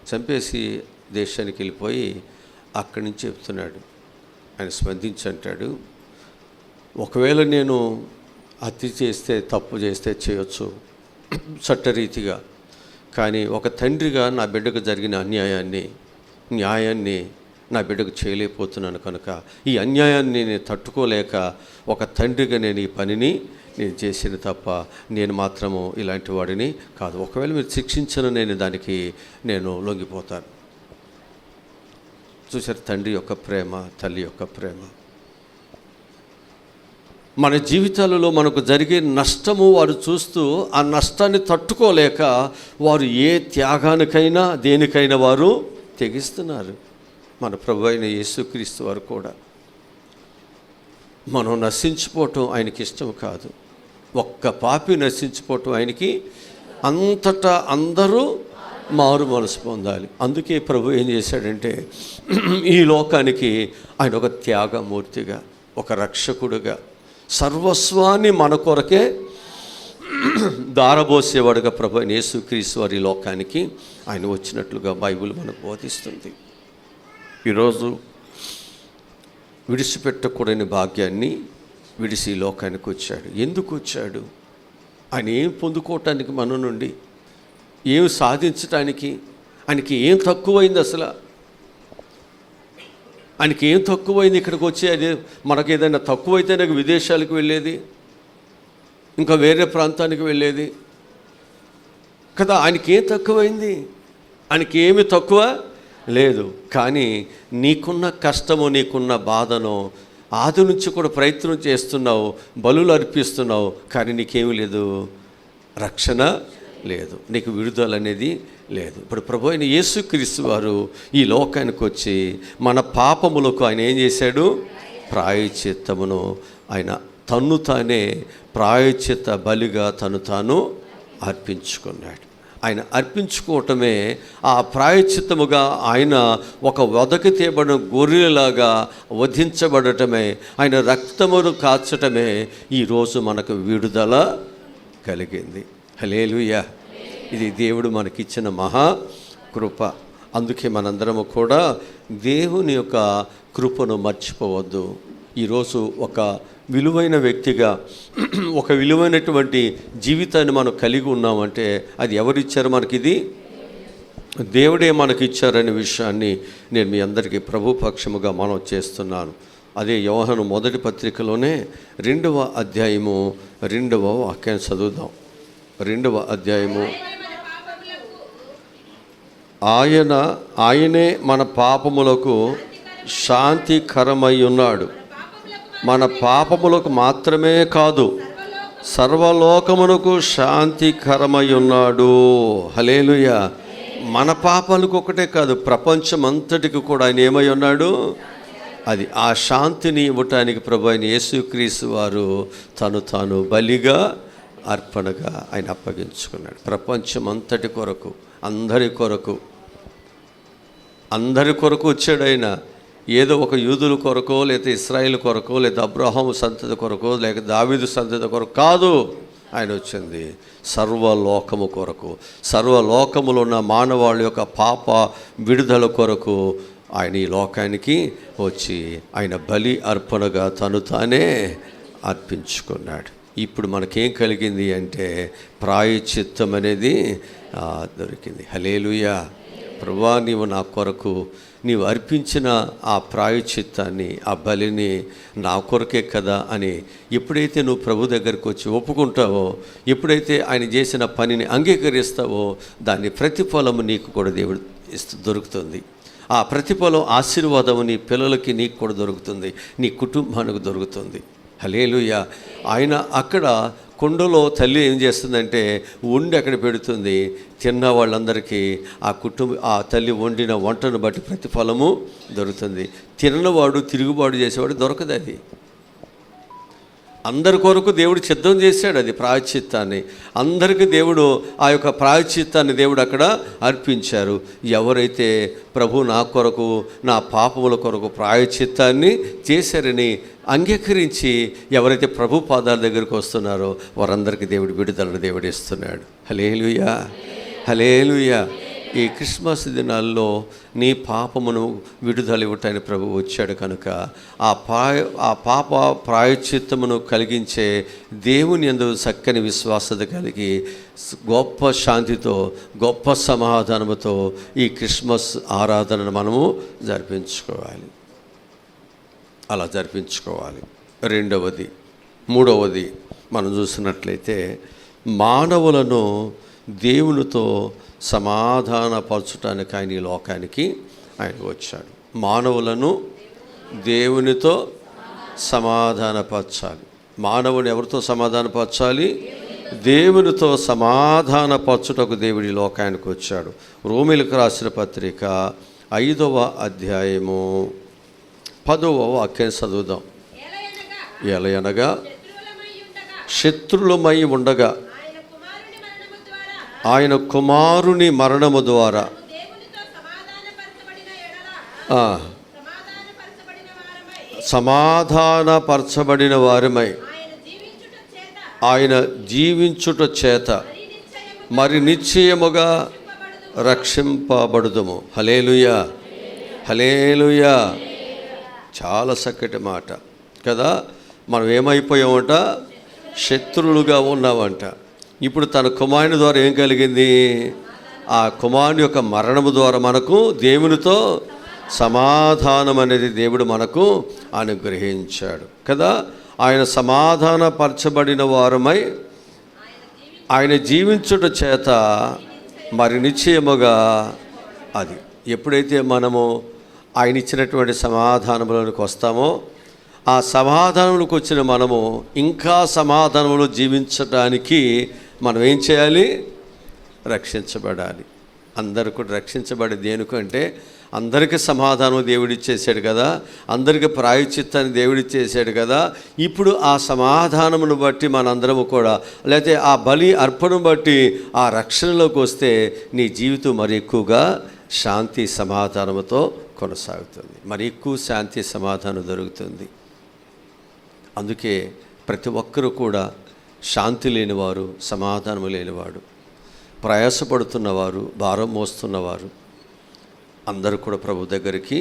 చంపేసి దేశానికి వెళ్ళిపోయి అక్కడి నుంచి చెప్తున్నాడు. ఆయన స్పందించి అంటాడు, ఒకవేళ నేను హత్య చేస్తే, తప్పు చేస్తే చేయొచ్చు చట్టరీతిగా, కానీ ఒక తండ్రిగా నా బిడ్డకు జరిగిన న్యాయాన్ని నా బిడ్డకు చేయలేకపోతున్నాను కనుక ఈ అన్యాయాన్ని నేను తట్టుకోలేక ఒక తండ్రిగా నేను ఈ పనిని నేను చేసిన తప్ప నేను మాత్రము ఇలాంటి వాడిని కాదు. ఒకవేళ మీరు శిక్షించను దానికి నేను లొంగిపోతాను. చూసారు తండ్రి యొక్క ప్రేమ, తల్లి యొక్క ప్రేమ. మన జీవితాలలో మనకు జరిగే నష్టము వారు చూస్తూ ఆ నష్టాన్ని తట్టుకోలేక వారు ఏ త్యాగానికైనా దేనికైనా వారు తెగిస్తున్నారు. మన ప్రభు అయిన యేసుక్రీస్తు వారు కూడా మనం నశించిపోవటం ఆయనకి ఇష్టం కాదు. ఒక్క పాపి నశించిపోవటం ఆయనకి, అంతటా అందరూ మారు మనసు పొందాలి. అందుకే ప్రభు ఏం చేశాడంటే ఈ లోకానికి ఆయన ఒక త్యాగమూర్తిగా, ఒక రక్షకుడుగా, సర్వస్వాన్ని మన కొరకే దారబోసేవాడుగా ప్రభు అయిన యేసుక్రీస్తు వారి లోకానికి ఆయన వచ్చినట్లుగా బైబిల్ మనకు బోధిస్తుంది. ఈరోజు విడిచిపెట్టకూడని భాగ్యాన్ని విడిచి ఈ లోకానికి వచ్చాడు. ఎందుకు వచ్చాడు? ఆయన ఏం పొందుకోవటానికి, మన నుండి ఏం సాధించటానికి? ఆయనకి ఏం తక్కువైంది? అసలు ఆయనకి ఏం తక్కువైంది ఇక్కడికి వచ్చి? అది మనకు ఏదైనా తక్కువైతే నాకు విదేశాలకు వెళ్ళేది, ఇంకా వేరే ప్రాంతానికి వెళ్ళేది కదా. ఆయనకి ఏం తక్కువైంది? ఆయనకి ఏమి తక్కువ లేదు. కానీ నీకున్న కష్టము, నీకున్న బాధను ఆది నుంచి కూడా ప్రయత్నం చేస్తున్నావు, బలులు అర్పిస్తున్నావు, కానీ నీకేమీ లేదు, రక్షణ లేదు, నీకు విడుదల అనేది లేదు. ఇప్పుడు ప్రభు అయిన యేసుక్రీస్తు వారు ఈ లోకానికి వచ్చి మన పాపములకు ఆయన ఏం చేశాడు? ప్రాయశ్చిత్తమును ఆయన తన్ను తానే ప్రాయశ్చిత్త బలిగా తను తాను అర్పించుకున్నాడు. ఆయన అర్పించుకోవటమే, ఆ ప్రాయశ్చిత్తముగా ఆయన ఒక వదకి తేబడిన గొర్రెలాగా వధించబడటమే, ఆయన రక్తమును కాచటమే ఈరోజు మనకు విడుదల కలిగింది. హల్లెలూయా! ఇది దేవుడు మనకిచ్చిన మహా కృప. అందుకే మనందరము కూడా దేవుని యొక్క కృపను మర్చిపోవద్దు. ఈరోజు ఒక విలువైన వ్యక్తిగా, ఒక విలువైనటువంటి జీవితాన్ని మనం కలిగి ఉన్నామంటే అది ఎవరిచ్చారు మనకి? ఇది దేవుడే మనకి ఇచ్చారనే విషయాన్ని నేను మీ అందరికీ ప్రభుపక్షముగా మనం చేస్తున్నాను. అదే యోహాను మొదటి పత్రికలోనే 2వ అధ్యాయము 2వ వాక్యాన్ని చదువుదాం. 2వ అధ్యాయము. ఆయనే మన పాపములకు శాంతికరమై ఉన్నాడు. మన పాపములకు మాత్రమే కాదు, సర్వలోకమునకు శాంతికరమై ఉన్నాడు. హల్లెలూయా! మన పాపాలకు ఒకటే కాదు, ప్రపంచమంతటికి కూడా ఆయన ఏమై ఉన్నాడు? అది ఆ శాంతిని ఇవ్వటానికి ప్రభు అయిన యేసుక్రీస్తు వారు తను తాను బలిగా, అర్పణగా ఆయన అప్పగించుకున్నాడు. ప్రపంచమంతటి కొరకు, అందరి కొరకు వచ్చాడు ఆయన. ఏదో ఒక యూదుల కొరకో, లేదా ఇశ్రాయేలు కొరకో, లేదా అబ్రహాము సంతతి కొరకో, లేక దావీదు సంతతి కొరకు కాదు. ఆయన వచ్చింది సర్వలోకము కొరకు, సర్వలోకములో ఉన్న మానవాళి యొక్క పాప విడుదల కొరకు ఆయన ఈ లోకానికి వచ్చి ఆయన బలి అర్పణగా తను తానే అర్పించుకున్నాడు. ఇప్పుడు మనకేం కలిగింది అంటే ప్రాయశ్చిత్తం అనేది దొరికింది. హల్లెలూయా! ప్రభువా, నీవు నా కొరకు నీవు అర్పించిన ఆ ప్రాయశ్చిత్తాన్ని, ఆ బలిని నా కొరకే కదా అని ఎప్పుడైతే నువ్వు ప్రభు దగ్గరికి వచ్చి ఒప్పుకుంటావో, ఎప్పుడైతే ఆయన చేసిన పనిని అంగీకరిస్తావో, దాని ప్రతిఫలము నీకు కూడా దేవుడు దొరుకుతుంది. ఆ ప్రతిఫలం ఆశీర్వాదము నీ పిల్లలకి నీకు కూడా దొరుకుతుంది, నీ కుటుంబానికి దొరుకుతుంది. హల్లెలూయా. ఆయన అక్కడ కుండలో తల్లి ఏం చేస్తుందంటే వండి అక్కడ పెడుతుంది. తిన్న వాళ్ళందరికీ ఆ తల్లి వండిన వంటను బట్టి ప్రతిఫలము దొరుకుతుంది. తిన్నవాడు తిరుగుబాటు చేసేవాడు దొరకదు. అది అందరి కొరకు దేవుడు సిద్ధం చేశాడు. అది ప్రాయశ్చిత్తాన్ని అందరికీ దేవుడు ఆ యొక్క ప్రాయశ్చిత్తాన్ని దేవుడు అక్కడ అర్పించారు. ఎవరైతే ప్రభు నా కొరకు నా పాపముల కొరకు ప్రాయశ్చిత్తాన్ని చేశారని అంగీకరించి ఎవరైతే ప్రభు పాదాల దగ్గరికి వస్తున్నారో వారందరికీ దేవుడు విడుదలను దేవుడు ఇస్తున్నాడు. హల్లెలూయా, హల్లెలూయా. ఈ క్రిస్మస్ దినాల్లో నీ పాపమును విడుదల ఇవ్వటానికి ప్రభు వచ్చాడు కనుక ఆ పాప ప్రాయశ్చిత్తమును కలిగించే దేవుని యందు చక్కని విశ్వాసత కలిగి గొప్ప శాంతితో గొప్ప సమాధానముతో ఈ క్రిస్మస్ ఆరాధనను మనము జరిపించుకోవాలి. అలా జరిపించుకోవాలి. మూడవది మనం చూసినట్లయితే మానవులను దేవునితో సమాధానపరచడానికి ఆయన ఈ లోకానికి ఆయన వచ్చాడు. మానవులను దేవునితో సమాధానపరచాలి. మానవుని ఎవరితో సమాధానపరచాలి? దేవునితో సమాధానపరచుటకు దేవుడి లోకానికి వచ్చాడు. రోమీయులకు రాసిన పత్రిక 5వ అధ్యాయము 10వ వాక్యాన్ని చదువుదాం. ఎలయనగా శత్రులమై ఉండగా ఆయన కుమారుని మరణము ద్వారా సమాధానపరచబడిన వారమై ఆయన జీవించుట చేత మరి నిశ్చయముగా రక్షింపబడుదుము. హల్లెలూయా, హల్లెలూయా. చాలా చక్కటి మాట కదా. మనం ఏమైపోయామంట? శత్రువులుగా ఉన్నామంట. ఇప్పుడు తన కుమారుని ద్వారా ఏం కలిగింది? ఆ కుమారుని యొక్క మరణము ద్వారా మనకు దేవునితో సమాధానం అనేది దేవుడు మనకు అనుగ్రహించాడు కదా. ఆయన సమాధానపరచబడిన వారమై ఆయన జీవించుట చేత మరి నిశ్చయముగా అది ఎప్పుడైతే మనము ఆయన ఇచ్చినటువంటి సమాధానంలోనికి వస్తామో, ఆ సమాధానంలోకి వచ్చిన మనము ఇంకా సమాధానంలో జీవించడానికి మనం ఏం చేయాలి? రక్షించబడాలి. అందరూ కూడా రక్షించబడి దేనికంటే అందరికీ సమాధానం దేవుడిచ్చేసాడు కదా, అందరికీ ప్రాయశ్చిత్తాన్ని దేవుడిచ్చేసాడు కదా. ఇప్పుడు ఆ సమాధానమును బట్టి మనందరము కూడా, లేకపోతే ఆ బలి అర్పణను బట్టి ఆ రక్షణలోకి వస్తే నీ జీవితం మరి ఎక్కువగా శాంతి సమాధానంతో కొనసాగుతుంది. మరి ఎక్కువ శాంతి సమాధానం దొరుకుతుంది. అందుకే ప్రతి ఒక్కరూ కూడా శాంతి లేనివారు, సమాధానం లేనివాడు, ప్రయాసపడుతున్నవారు, భారం మోస్తున్నవారు అందరూ కూడా ప్రభు దగ్గరికి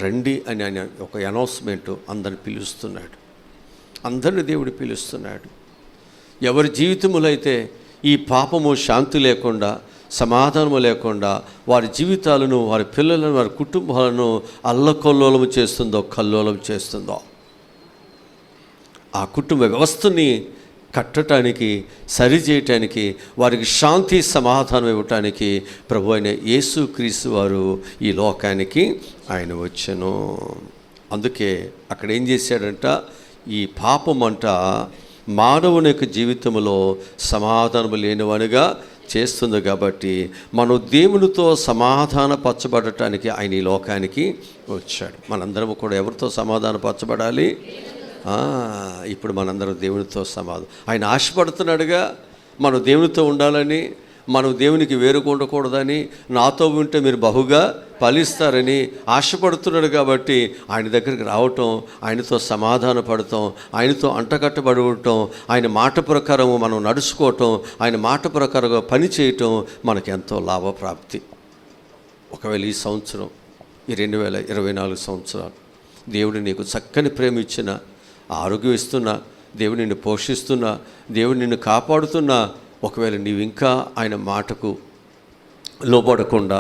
రండి అని ఆయన ఒక అనౌన్స్మెంటు అందరిని పిలుస్తున్నాడు. అందరిని దేవుడు పిలుస్తున్నాడు. ఎవరి జీవితములో అయితే ఈ పాపము శాంతి లేకుండా, సమాధానము లేకుండా వారి జీవితాలను, వారి పిల్లలను, వారి కుటుంబాలను అల్లకల్లోలము చేస్తుందో, కల్లోలం చేస్తుందో, ఆ కుటుంబ వ్యవస్థని కట్టడానికి, సరిచేయటానికి, వారికి శాంతి సమాధానం ఇవ్వటానికి ప్రభు అయిన యేసుక్రీస్తు వారు ఈ లోకానికి ఆయన వచ్చెను. అందుకే అక్కడ ఏం చేశాడంట? ఈ పాపం అంట మానవుని యొక్క జీవితంలో సమాధానం లేనివానిగా చేస్తుంది. కాబట్టి మనం దేవునితో సమాధానపరచబడటానికి ఆయన ఈ లోకానికి వచ్చాడు. మనందరం కూడా ఎవరితో సమాధానపరచబడాలి? ఇప్పుడు మనందరం దేవునితో ఆయన ఆశపడుతున్నాడుగా. మనం దేవునితో ఉండాలని, మనం దేవునికి వేరుగా ఉండకూడదని, నాతో ఉంటే మీరు బహుగా ఫలిస్తారని ఆశపడుతున్నాడు. కాబట్టి ఆయన దగ్గరికి రావటం, ఆయనతో సమాధాన పడటం, ఆయనతో అంటకట్టబడి ఉండటం, ఆయన మాట ప్రకారం మనం నడుచుకోవటం, ఆయన మాట ప్రకారంగా పని చేయటం మనకు ఎంతో లాభప్రాప్తి. ఒకవేళ ఈ సంవత్సరం, ఈ 2024 సంవత్సరాలు దేవుడు నీకు చక్కని ప్రేమ ఇచ్చిన, ఆరోగ్యం ఇస్తున్నా, దేవుడు నిన్ను పోషిస్తున్నా, దేవుడు నిన్ను కాపాడుతున్నా, ఒకవేళ నీవు ఇంకా ఆయన మాటకు లోబడకుండా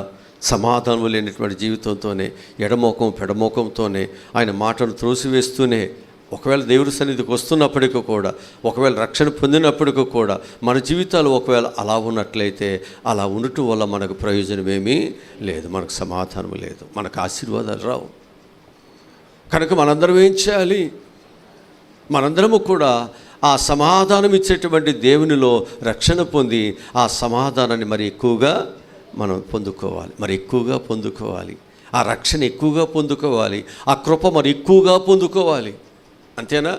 సమాధానం లేనటువంటి జీవితంతోనే, ఎడమోకం పెడమోకంతోనే, ఆయన మాటను త్రోసివేస్తూనే, ఒకవేళ దేవుడి సన్నిధికి వస్తున్నప్పటికీ కూడా, ఒకవేళ రక్షణ పొందినప్పటికీ కూడా మన జీవితాలు ఒకవేళ అలా ఉన్నట్లయితే, అలా ఉండటం వల్ల మనకు ప్రయోజనమేమీ లేదు, మనకు సమాధానం లేదు, మనకు ఆశీర్వాదాలు రావు. కనుక మనందరం ఏం చేయాలి? మనందరము కూడా ఆ సమాధానం ఇచ్చేటువంటి దేవునిలో రక్షణ పొంది ఆ సమాధానాన్ని మరి ఎక్కువగా మనం పొందుకోవాలి, మరి ఎక్కువగా పొందుకోవాలి, ఆ రక్షణ ఎక్కువగా పొందుకోవాలి, ఆ కృప మరి ఎక్కువగా పొందుకోవాలి. అంతేనా?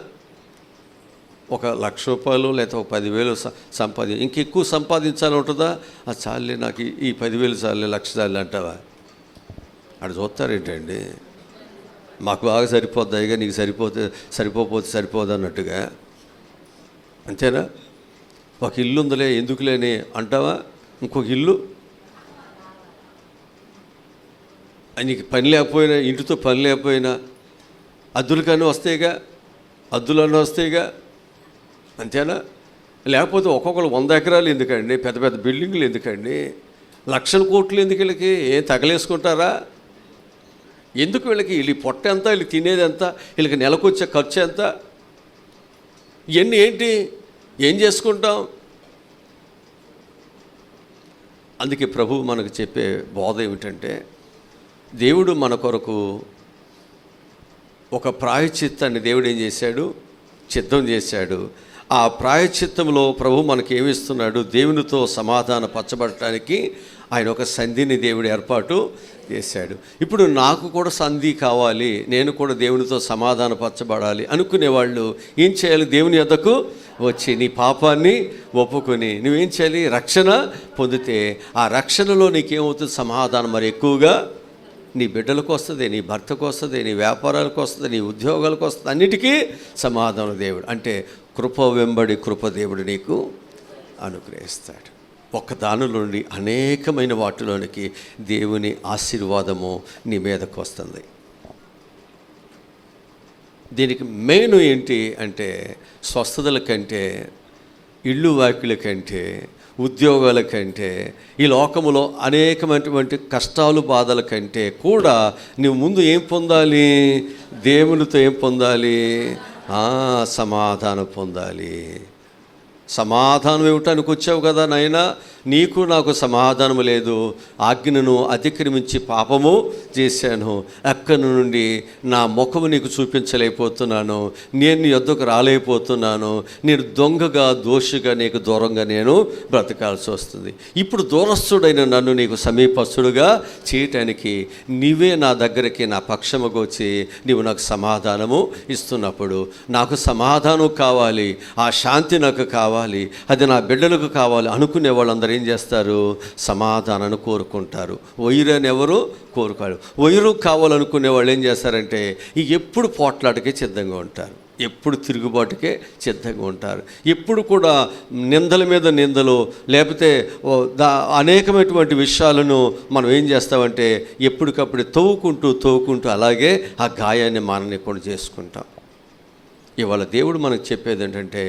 ఒక ₹1,00,000 లేదా ఒక 10,000 ఇంకెక్కువ సంపాదించాలని ఉంటుందా? అది చాలే, నాకు ఈ 10,000 చాలే, 1,00,000 చాలే అంటావా? అక్కడ చూస్తారేంటండి, మాకు బాగా సరిపోద్దాయిగా, నీకు సరిపోతే సరిపోదు అన్నట్టుగా. అంతేనా? ఒక ఇల్లు ఉందిలే ఎందుకులేని అంటావా? ఇంకొక ఇల్లు, నీకు పని లేకపోయినా, ఇంటితో పని లేకపోయినా అద్దులు కానీ వస్తాయిగా, అద్దులన్నీ వస్తాయిగా. అంతేనా? లేకపోతే ఒక్కొక్కరు 100 ఎకరాలు ఎందుకండి, పెద్ద పెద్ద బిల్డింగ్లు ఎందుకండి, లక్షల కోట్లు ఎందుకు? వీళ్ళకి ఏం తగలేసుకుంటారా? ఎందుకు వీళ్ళకి? వీళ్ళకి పొట్ట ఎంత, వీళ్ళకి తినేది ఎంత, వీళ్ళకి నెలకు వచ్చే ఖర్చు ఎంత? ఇవన్నీ ఏంటి? ఏం చేసుకుంటాం? అందుకే ప్రభువు మనకు చెప్పే బోధ ఏమిటంటే, దేవుడు మన కొరకు ఒక ప్రాయశ్చిత్తాన్ని దేవుడు ఏం చేశాడు? సిద్ధం చేశాడు. ఆ ప్రాయశ్చిత్తంలో ప్రభు మనకి ఏమిస్తున్నాడు? దేవునితో సమాధాన పరచబడటానికి ఆయన ఒక సంధిని దేవుడు ఏర్పాటు చేశాడు. ఇప్పుడు నాకు కూడా సంధి కావాలి, నేను కూడా దేవునితో సమాధాన పరచబడాలి అనుకునేవాళ్ళు ఏం చేయాలి? దేవుని యొద్దకు వచ్చి నీ పాపాన్ని ఒప్పుకొని నువ్వేం చేయాలి? రక్షణ పొందితే ఆ రక్షణలో నీకేమవుతుంది? సమాధానం మరి ఎక్కువగా నీ బిడ్డలకు వస్తుంది, నీ భర్తకు వస్తుంది, నీ వ్యాపారాలకు వస్తుంది, నీ ఉద్యోగాలకు వస్తుంది, అన్నిటికీ సమాధానం దేవుడు. అంటే కృప వెంబడి కృప దేవుడు నీకు అనుగ్రహిస్తాడు. ఒక్క దానిలో నుండి అనేకమైన వాటిలోనికి దేవుని ఆశీర్వాదము నీ మీదకు వస్తుంది. దీనికి మెయిన్ ఏంటి అంటే, స్వస్థతల కంటే, ఇళ్ళు వాకిల కంటే, ఉద్యోగాల కంటే, ఈ లోకములో అనేకమైనటువంటి కష్టాలు బాధల కంటే కూడా నువ్వు ముందు ఏం పొందాలి? దేవునితో ఏం పొందాలి? సమాధానం పొందాలి. సమాధానం ఇవ్వటానికి వచ్చావు కదా నాయనా, నీకు నాకు సమాధానం లేదు, ఆజ్ఞను అతిక్రమించి పాపము చేశాను, అక్కడి నుండి నా ముఖము నీకు చూపించలేకపోతున్నాను, నేను నీ యొద్దకు రాలేకపోతున్నాను, నేను దొంగగా దోషిగా నీకు దూరంగా నేను బ్రతకాల్సి వస్తుంది. ఇప్పుడు దూరస్తుడైన నన్ను నీకు సమీపస్తుడుగా చేయటానికి నీవే నా దగ్గరికి నా పక్షముకు వచ్చి నీవు నాకు సమాధానము ఇస్తున్నప్పుడు, నాకు సమాధానం కావాలి, ఆ శాంతి నాకు కావాలి, అది నా బిడ్డలకు కావాలి అనుకునే వాళ్ళందరూ ఏం చేస్తారు? సమాధానాన్ని కోరుకుంటారు. వైరాన్ని ఎవరు కోరుకోరు. వైరు కావాలనుకునే వాళ్ళు ఏం చేస్తారంటే ఎప్పుడు పోట్లాటకే సిద్ధంగా ఉంటారు, ఎప్పుడు తిరుగుబాటుకే సిద్ధంగా ఉంటారు, ఎప్పుడు కూడా నిందల మీద నిందలు, లేకపోతే అనేకమైనటువంటి విషయాలను మనం ఏం చేస్తామంటే ఎప్పటికప్పుడు తవ్వుకుంటూ అలాగే ఆ గాయాన్ని మాననీయకుండా చేసుకుంటాం. ఇవాళ దేవుడు మనకు చెప్పేది ఏంటంటే,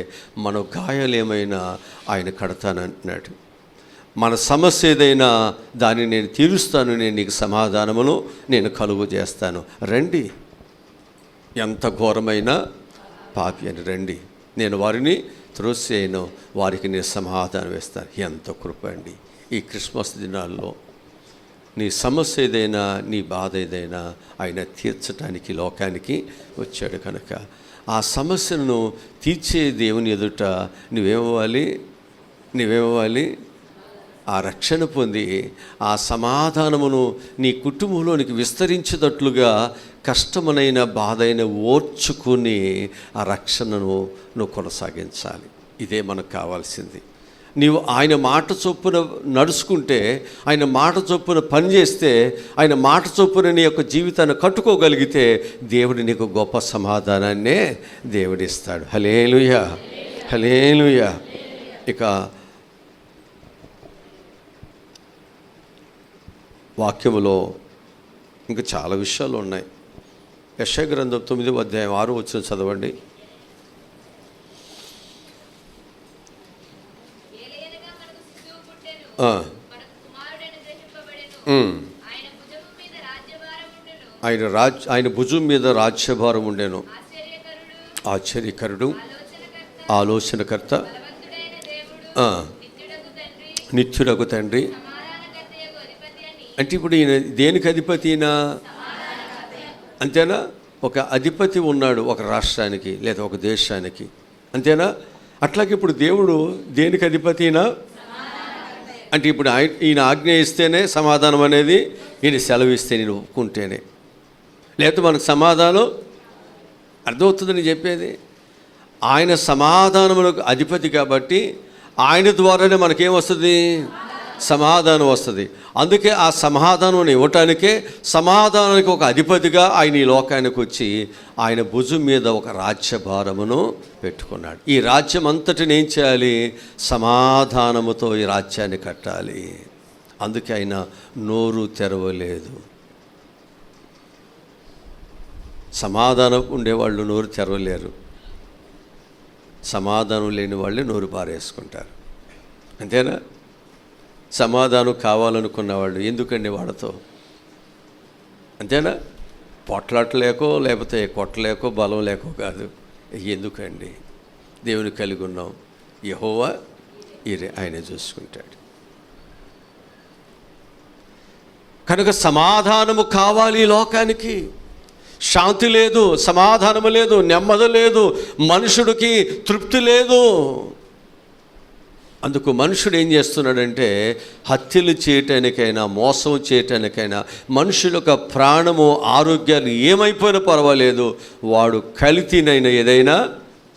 మన గాయాలు ఏమైనా ఆయన కడతానంటున్నాడు. మన సమస్య ఏదైనా దాన్ని నేను తీరుస్తాను, నేను నీకు సమాధానమును నేను కలుగు చేస్తాను, రండి, ఎంత ఘోరమైన పాపి అని రండి, నేను వారిని త్రోసేయను, వారికి నేను సమాధానం వేస్తాను. ఎంత కృప అండి! ఈ క్రిస్మస్ దినాల్లో నీ సమస్య ఏదైనా, నీ బాధ ఏదైనా ఆయన తీర్చడానికి లోకానికి వచ్చాడు. కనుక ఆ సమస్యను తీర్చే దేవుని ఎదుట నువ్వేమవ్వాలి? ఆ రక్షణ పొంది ఆ సమాధానమును నీ కుటుంబంలోనికి విస్తరించేటట్లుగా కష్టమునైన బాధైన ఓర్చుకుని ఆ రక్షణను నువ్వు కొనసాగించాలి. ఇదే మనకు కావాల్సింది. నీవు ఆయన మాట చొప్పున నడుచుకుంటే, ఆయన మాట చొప్పున పనిచేస్తే, ఆయన మాట చొప్పున నీ యొక్క జీవితాన్ని కట్టుకోగలిగితే దేవుడు నీకు గొప్ప సమాధానాన్నే దేవుడిస్తాడు. హల్లెలూయా, హల్లెలూయా. ఇక వాక్యములో ఇంకా చాలా విషయాలు ఉన్నాయి. యెషయా గ్రంథం 9వ అధ్యాయం 6వ వచనం చదవండి. ఆయన భుజం మీద రాజ్యభారం ఉండేను. ఆశ్చర్యకరుడు, ఆలోచనకర్త, నిత్యుడగు తండ్రి. అంటే ఇప్పుడు ఈయన దేనికి అధిపతి? అయినా అంతేనా? ఒక అధిపతి ఉన్నాడు ఒక రాష్ట్రానికి లేదా ఒక దేశానికి, అంతేనా? అట్లాగే ఇప్పుడు దేవుడు దేనికి అధిపతి? అయినా అంటే ఇప్పుడు ఈయన ఆజ్ఞ ఇస్తేనే సమాధానం అనేది, ఈయన సెలవు ఇస్తే నేను ఒప్పుకుంటేనే, లేకపోతే మనకు సమాధానం అర్థమవుతుందని చెప్పేది. ఆయన సమాధానములకు అధిపతి కాబట్టి ఆయన ద్వారానే మనకేమొస్తుంది? సమాధానం వస్తుంది. అందుకే ఆ సమాధానం ఇవ్వటానికే సమాధానానికి ఒక అధిపతిగా ఆయన ఈ లోకానికి వచ్చి ఆయన భుజం మీద ఒక రాజ్యభారమును పెట్టుకున్నాడు. ఈ రాజ్యం అంతటిని ఏం చేయాలి? సమాధానముతో ఈ రాజ్యాన్ని కట్టాలి. అందుకే ఆయన నోరు తెరవలేదు. సమాధానం ఉండేవాళ్ళు నోరు తెరవలేరు, సమాధానం లేని వాళ్ళే నోరు పారేసుకుంటారు, అంతేనా? సమాధానం కావాలనుకున్న వాళ్ళు ఎందుకండి వాళ్ళతో, అంతేనా? పొట్లాటలేకో లేకపోతే కొట్టలేకో బలం లేకో కాదు, ఎందుకండి? దేవుని కలిగి ఉన్నాం, యెహోవా ఈరే, ఆయనే చూసుకుంటాడు. కనుక సమాధానము కావాలి ఈ లోకానికి. శాంతి లేదు, సమాధానము లేదు, నెమ్మది లేదు, మనుషుడికి తృప్తి లేదు. అందుకు మనుషుడు ఏం చేస్తున్నాడంటే హత్యలు చేయటానికైనా మోసం చేయటానికైనా మనుషుల యొక్క ప్రాణము ఆరోగ్యాలు ఏమైపోయినా పర్వాలేదు, వాడు కల్తీనైనా ఏదైనా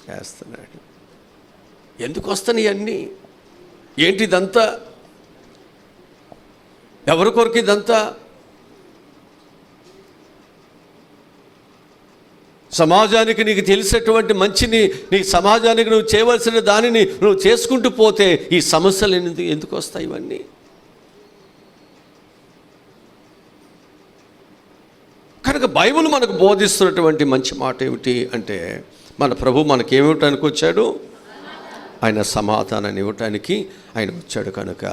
చేస్తున్నాడు. ఎందుకు వస్తున్నాయి అన్నీ? ఏంటిదంతా? ఎవరి కొరకు ఇదంతా? సమాజానికి నీకు తెలిసినటువంటి మంచిని, నీ సమాజానికి నువ్వు చేయవలసిన దానిని నువ్వు చేసుకుంటూ పోతే ఈ సమస్యలు ఎందుకు వస్తాయి? ఇవన్నీ కనుక బైబిల్ మనకు బోధిస్తున్నటువంటి మంచి మాట ఏమిటి అంటే, మన ప్రభు మనకేమివ్వటానికి వచ్చాడు? ఆయన సమాధానాన్ని ఇవ్వటానికి ఆయన వచ్చాడు. కనుక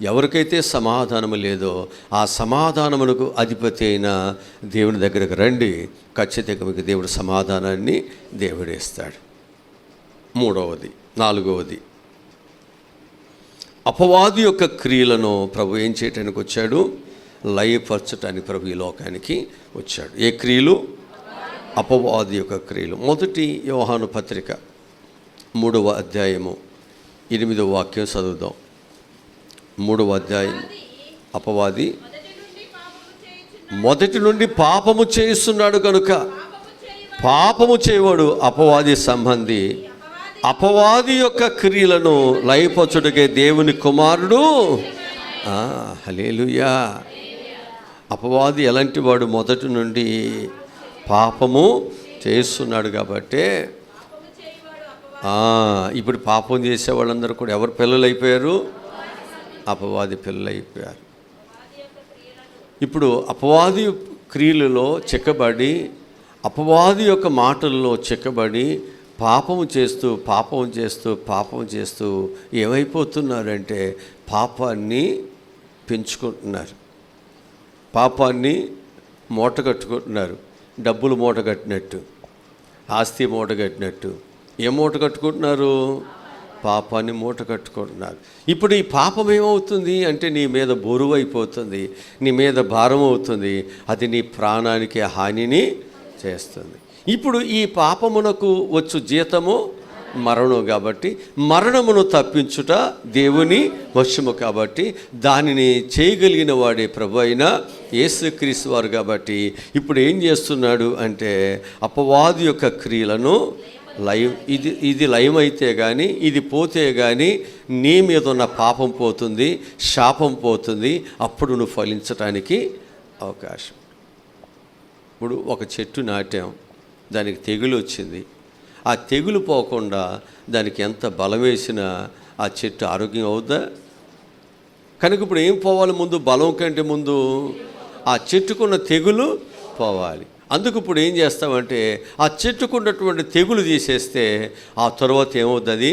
ఎవరికైతే సమాధానము లేదో ఆ సమాధానమునకు అధిపతి అయిన దేవుని దగ్గరకు రండి, ఖచ్చితంగా మీకు దేవుడు సమాధానాన్ని దేవుడు ఇస్తాడు. నాలుగవది అపవాది యొక్క క్రియలను ప్రభు ఏం చేయటానికి వచ్చాడు? లయపరచటానికి ప్రభు ఈ లోకానికి వచ్చాడు. ఏ క్రియలు? అపవాది యొక్క క్రియలు. మొదటి యోహాను పత్రిక 3వ అధ్యాయము 8వ వాక్యం చదువుదాం. 3వ అధ్యాయం. అపవాది మొదటి నుండి పాపము చేస్తున్నాడు కనుక పాపము చేయవాడు అపవాది సంబంధి. అపవాది యొక్క క్రియలను లయపరచుటకే దేవుని కుమారుడు. హల్లెలూయా. అపవాది ఎలాంటి వాడు? మొదటి నుండి పాపము చేస్తున్నాడు కాబట్టి ఇప్పుడు పాపం చేసే వాళ్ళందరూ కూడా ఎవరు పిల్లలు అయిపోయారు? అపవాది పిల్లలు అయిపోయారు. ఇప్పుడు అపవాది క్రియలలో చిక్కబడి, అపవాది యొక్క మాటల్లో చిక్కబడి పాపము చేస్తూ ఏమైపోతున్నారంటే పాపాన్ని పెంచుకుంటున్నారు, పాపాన్ని మూట కట్టుకుంటున్నారు. డబ్బులు మూట కట్టినట్టు, ఆస్తి మూట కట్టినట్టు ఏ మూట కట్టుకుంటున్నారు? పాపాన్ని మూట కట్టుకుంటున్నారు. ఇప్పుడు ఈ పాపం ఏమవుతుంది అంటే నీ మీద బరువు అయిపోతుంది, నీ మీద భారం అవుతుంది, అది నీ ప్రాణానికి హానిని చేస్తుంది. ఇప్పుడు ఈ పాపమునకు వచ్చు జీతము మరణం కాబట్టి మరణమును తప్పించుట దేవుని వశము కాబట్టి దానిని చేయగలిగిన వాడే ప్రభు అయిన యేసుక్రీస్తు వారు. కాబట్టి ఇప్పుడు ఏం చేస్తున్నాడు అంటే అపవాది యొక్క క్రియలను ఇది లయమైతే కానీ, ఇది పోతే కానీ నీ మీద ఉన్న పాపం పోతుంది, శాపం పోతుంది, అప్పుడు నువ్వు ఫలించటానికి అవకాశం. ఇప్పుడు ఒక చెట్టు నాటాం, దానికి తెగులు వచ్చింది. ఆ తెగులు పోకుండా దానికి ఎంత బలం వేసినా ఆ చెట్టు ఆరోగ్యం అవుద్దా? కనుక ఇప్పుడు ఏం పోవాలి? ముందు బలం కంటే ముందు ఆ చెట్టుకున్న తెగులు పోవాలి. అందుకు ఇప్పుడు ఏం చేస్తామంటే ఆ చెట్టుకున్నటువంటి తెగులు తీసేస్తే ఆ తర్వాత ఏమవుతుంది,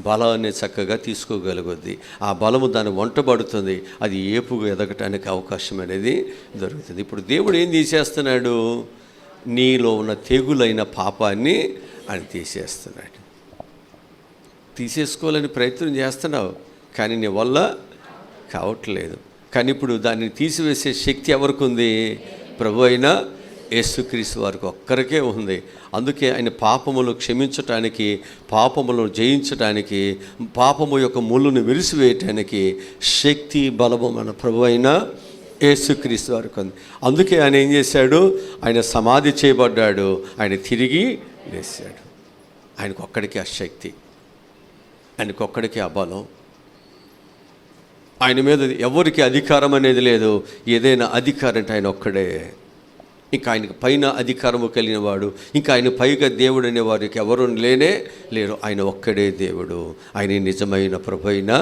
బలాన్ని చక్కగా తీసుకోగలుగుద్ది. ఆ బలము దాన్ని వంటబడుతుంది, అది ఏపుగా ఎదగటానికి అవకాశం అనేది దొరుకుతుంది. ఇప్పుడు దేవుడు ఏం తీసేస్తున్నాడు, నీలో ఉన్న తెగులైన పాపాన్ని ఆయన తీసేస్తున్నాడు. తీసేసుకోవాలని ప్రయత్నం చేస్తున్నావు, కానీ నీ వల్ల కావట్లేదు. కానీ ఇప్పుడు దాన్ని తీసివేసే శక్తి ఎవరికి ఉంది? ప్రభు అయిన యేసుక్రీస్తు వారికి ఒక్కరికే ఉంది. అందుకే ఆయన పాపములు క్షమించటానికి, పాపములను జయించటానికి, పాపము యొక్క ముళ్ళును విరిసివేయటానికి శక్తి బలము మన ప్రభు అయిన యేసుక్రీస్తు వారికి ఉంది. అందుకే ఆయన ఏం చేశాడు, ఆయన సమాధి చేయబడ్డాడు, ఆయన తిరిగి లేచాడు. ఆయనకు ఒక్కడికి ఆ శక్తి, ఆయనకు ఒక్కడికి ఆ బలం. ఆయన మీద ఎవరికి అధికారం అనేది లేదు. ఏదైనా అధికారం అంటే ఆయన ఒక్కడే. ఇంకా ఆయనకు పైన అధికారము కలిగిన వాడు, ఇంకా ఆయన పైగా దేవుడు అనేవారికి ఎవరు లేరు. ఆయన ఒక్కడే దేవుడు. ఆయన నిజమైన ప్రభు అయిన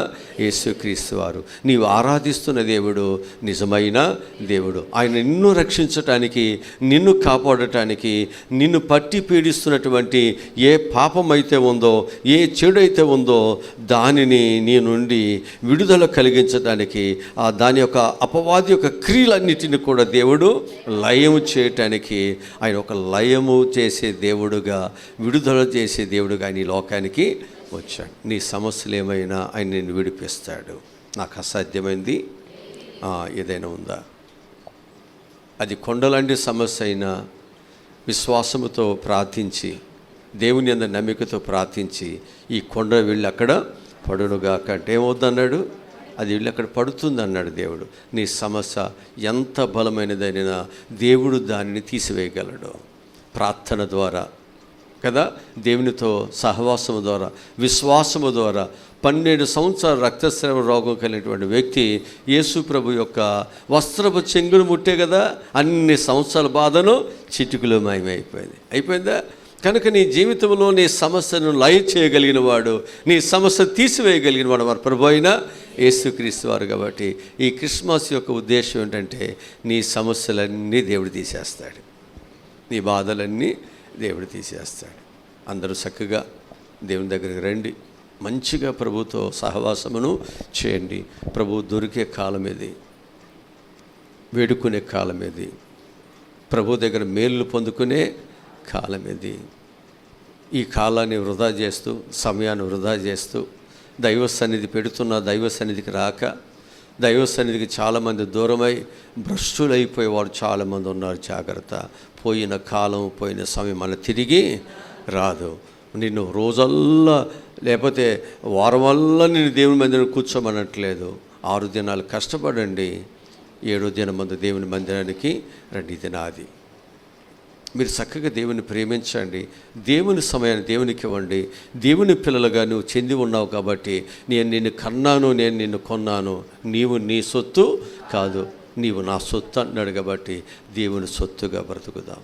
యేసుక్రీస్తు వారు. నీవు ఆరాధిస్తున్న దేవుడు నిజమైన దేవుడు. ఆయన నిన్ను రక్షించటానికి, నిన్ను కాపాడటానికి, నిన్ను పట్టి పీడిస్తున్నటువంటి ఏ పాపం అయితే ఉందో, ఏ చెడు అయితే ఉందో దానిని నీ నుండి విడుదల కలిగించడానికి, దాని యొక్క అపవాది యొక్క క్రియలన్నిటిని కూడా దేవుడు లయము చేయటానికి, ఆయన ఒక లయము చేసే దేవుడుగా, విడుదల చేసే దేవుడుగా ఆయన ఈ లోకానికి వచ్చాడు. నీ సమస్యలు ఏమైనా ఆయన నిన్ను విడిపిస్తాడు. నాకు అసాధ్యమైంది ఏదైనా ఉందా? అది కొండలాంటి సమస్య అయినా విశ్వాసముతో ప్రార్థించి, దేవుని యందు నమ్మికతో ప్రార్థించి, ఈ కొండ వెళ్ళి అక్కడ పడునుగాక అంటే ఏమవుద్దన్నాడు, అది వెళ్ళి అక్కడ పడుతుంది అన్నాడు దేవుడు. నీ సమస్య ఎంత బలమైనదైనా దేవుడు దానిని తీసివేయగలడు. ప్రార్థన ద్వారా కదా, దేవునితో సహవాసము ద్వారా, విశ్వాసము ద్వారా. 12 సంవత్సరాల రక్తస్రావ రోగం కలిగినటువంటి వ్యక్తి యేసు ప్రభు యొక్క వస్త్రపు చెంగును ముట్టే కదా అన్ని సంవత్సరాల బాధను చిటికలో అయిపోయిందా? కనుక నీ జీవితంలో నీ సమస్యను లయ చేయగలిగిన వాడు, నీ సమస్య తీసివేయగలిగిన వాడు మన ప్రభు అయిన యేసుక్రీస్తు వారు. కాబట్టి ఈ క్రిస్మస్ యొక్క ఉద్దేశం ఏంటంటే నీ సమస్యలన్నీ దేవుడు తీసేస్తాడు, నీ బాధలన్నీ దేవుడు తీసేస్తాడు. అందరూ చక్కగా దేవుని దగ్గరికి రండి, మంచిగా ప్రభుతో సహవాసమును చేయండి. ప్రభు దొరికే కాలం ఇది, వేడుకునే కాలం ఇది, ప్రభు దగ్గర మేలు పొందుకునే కాలం ఇది. ఈ కాలాన్ని వృధా చేస్తూ, సమయాన్ని వృధా చేస్తూ, దైవ సన్నిధి పెడుతున్న దైవ సన్నిధికి రాక, దైవ సన్నిధికి చాలామంది దూరమై భ్రష్టులైపోయేవారు చాలామంది ఉన్నారు. జాగ్రత్త. పోయిన కాలం, పోయిన సమయం మన తిరిగి రాదు. నిన్ను రోజల్లా లేకపోతే వారం వల్ల నేను దేవుని మందిరం కూర్చోమనట్లేదు. 6 దినాలు కష్టపడండి, 7వ దినం మందు దేవుని మందిరానికి రండి. ఇది నాది. మీరు చక్కగా దేవుని ప్రేమించండి, దేవుని సమయాన్ని దేవునికి ఇవ్వండి. దేవుని పిల్లలుగా నువ్వు చెంది ఉన్నావు కాబట్టి, నేను నిన్ను కన్నాను, నేను నిన్ను కొన్నాను, నీవు నీ సొత్తు కాదు, నీవు నా సొత్తు అన్నాడు. కాబట్టి దేవుని సొత్తుగా బ్రతుకుదాం.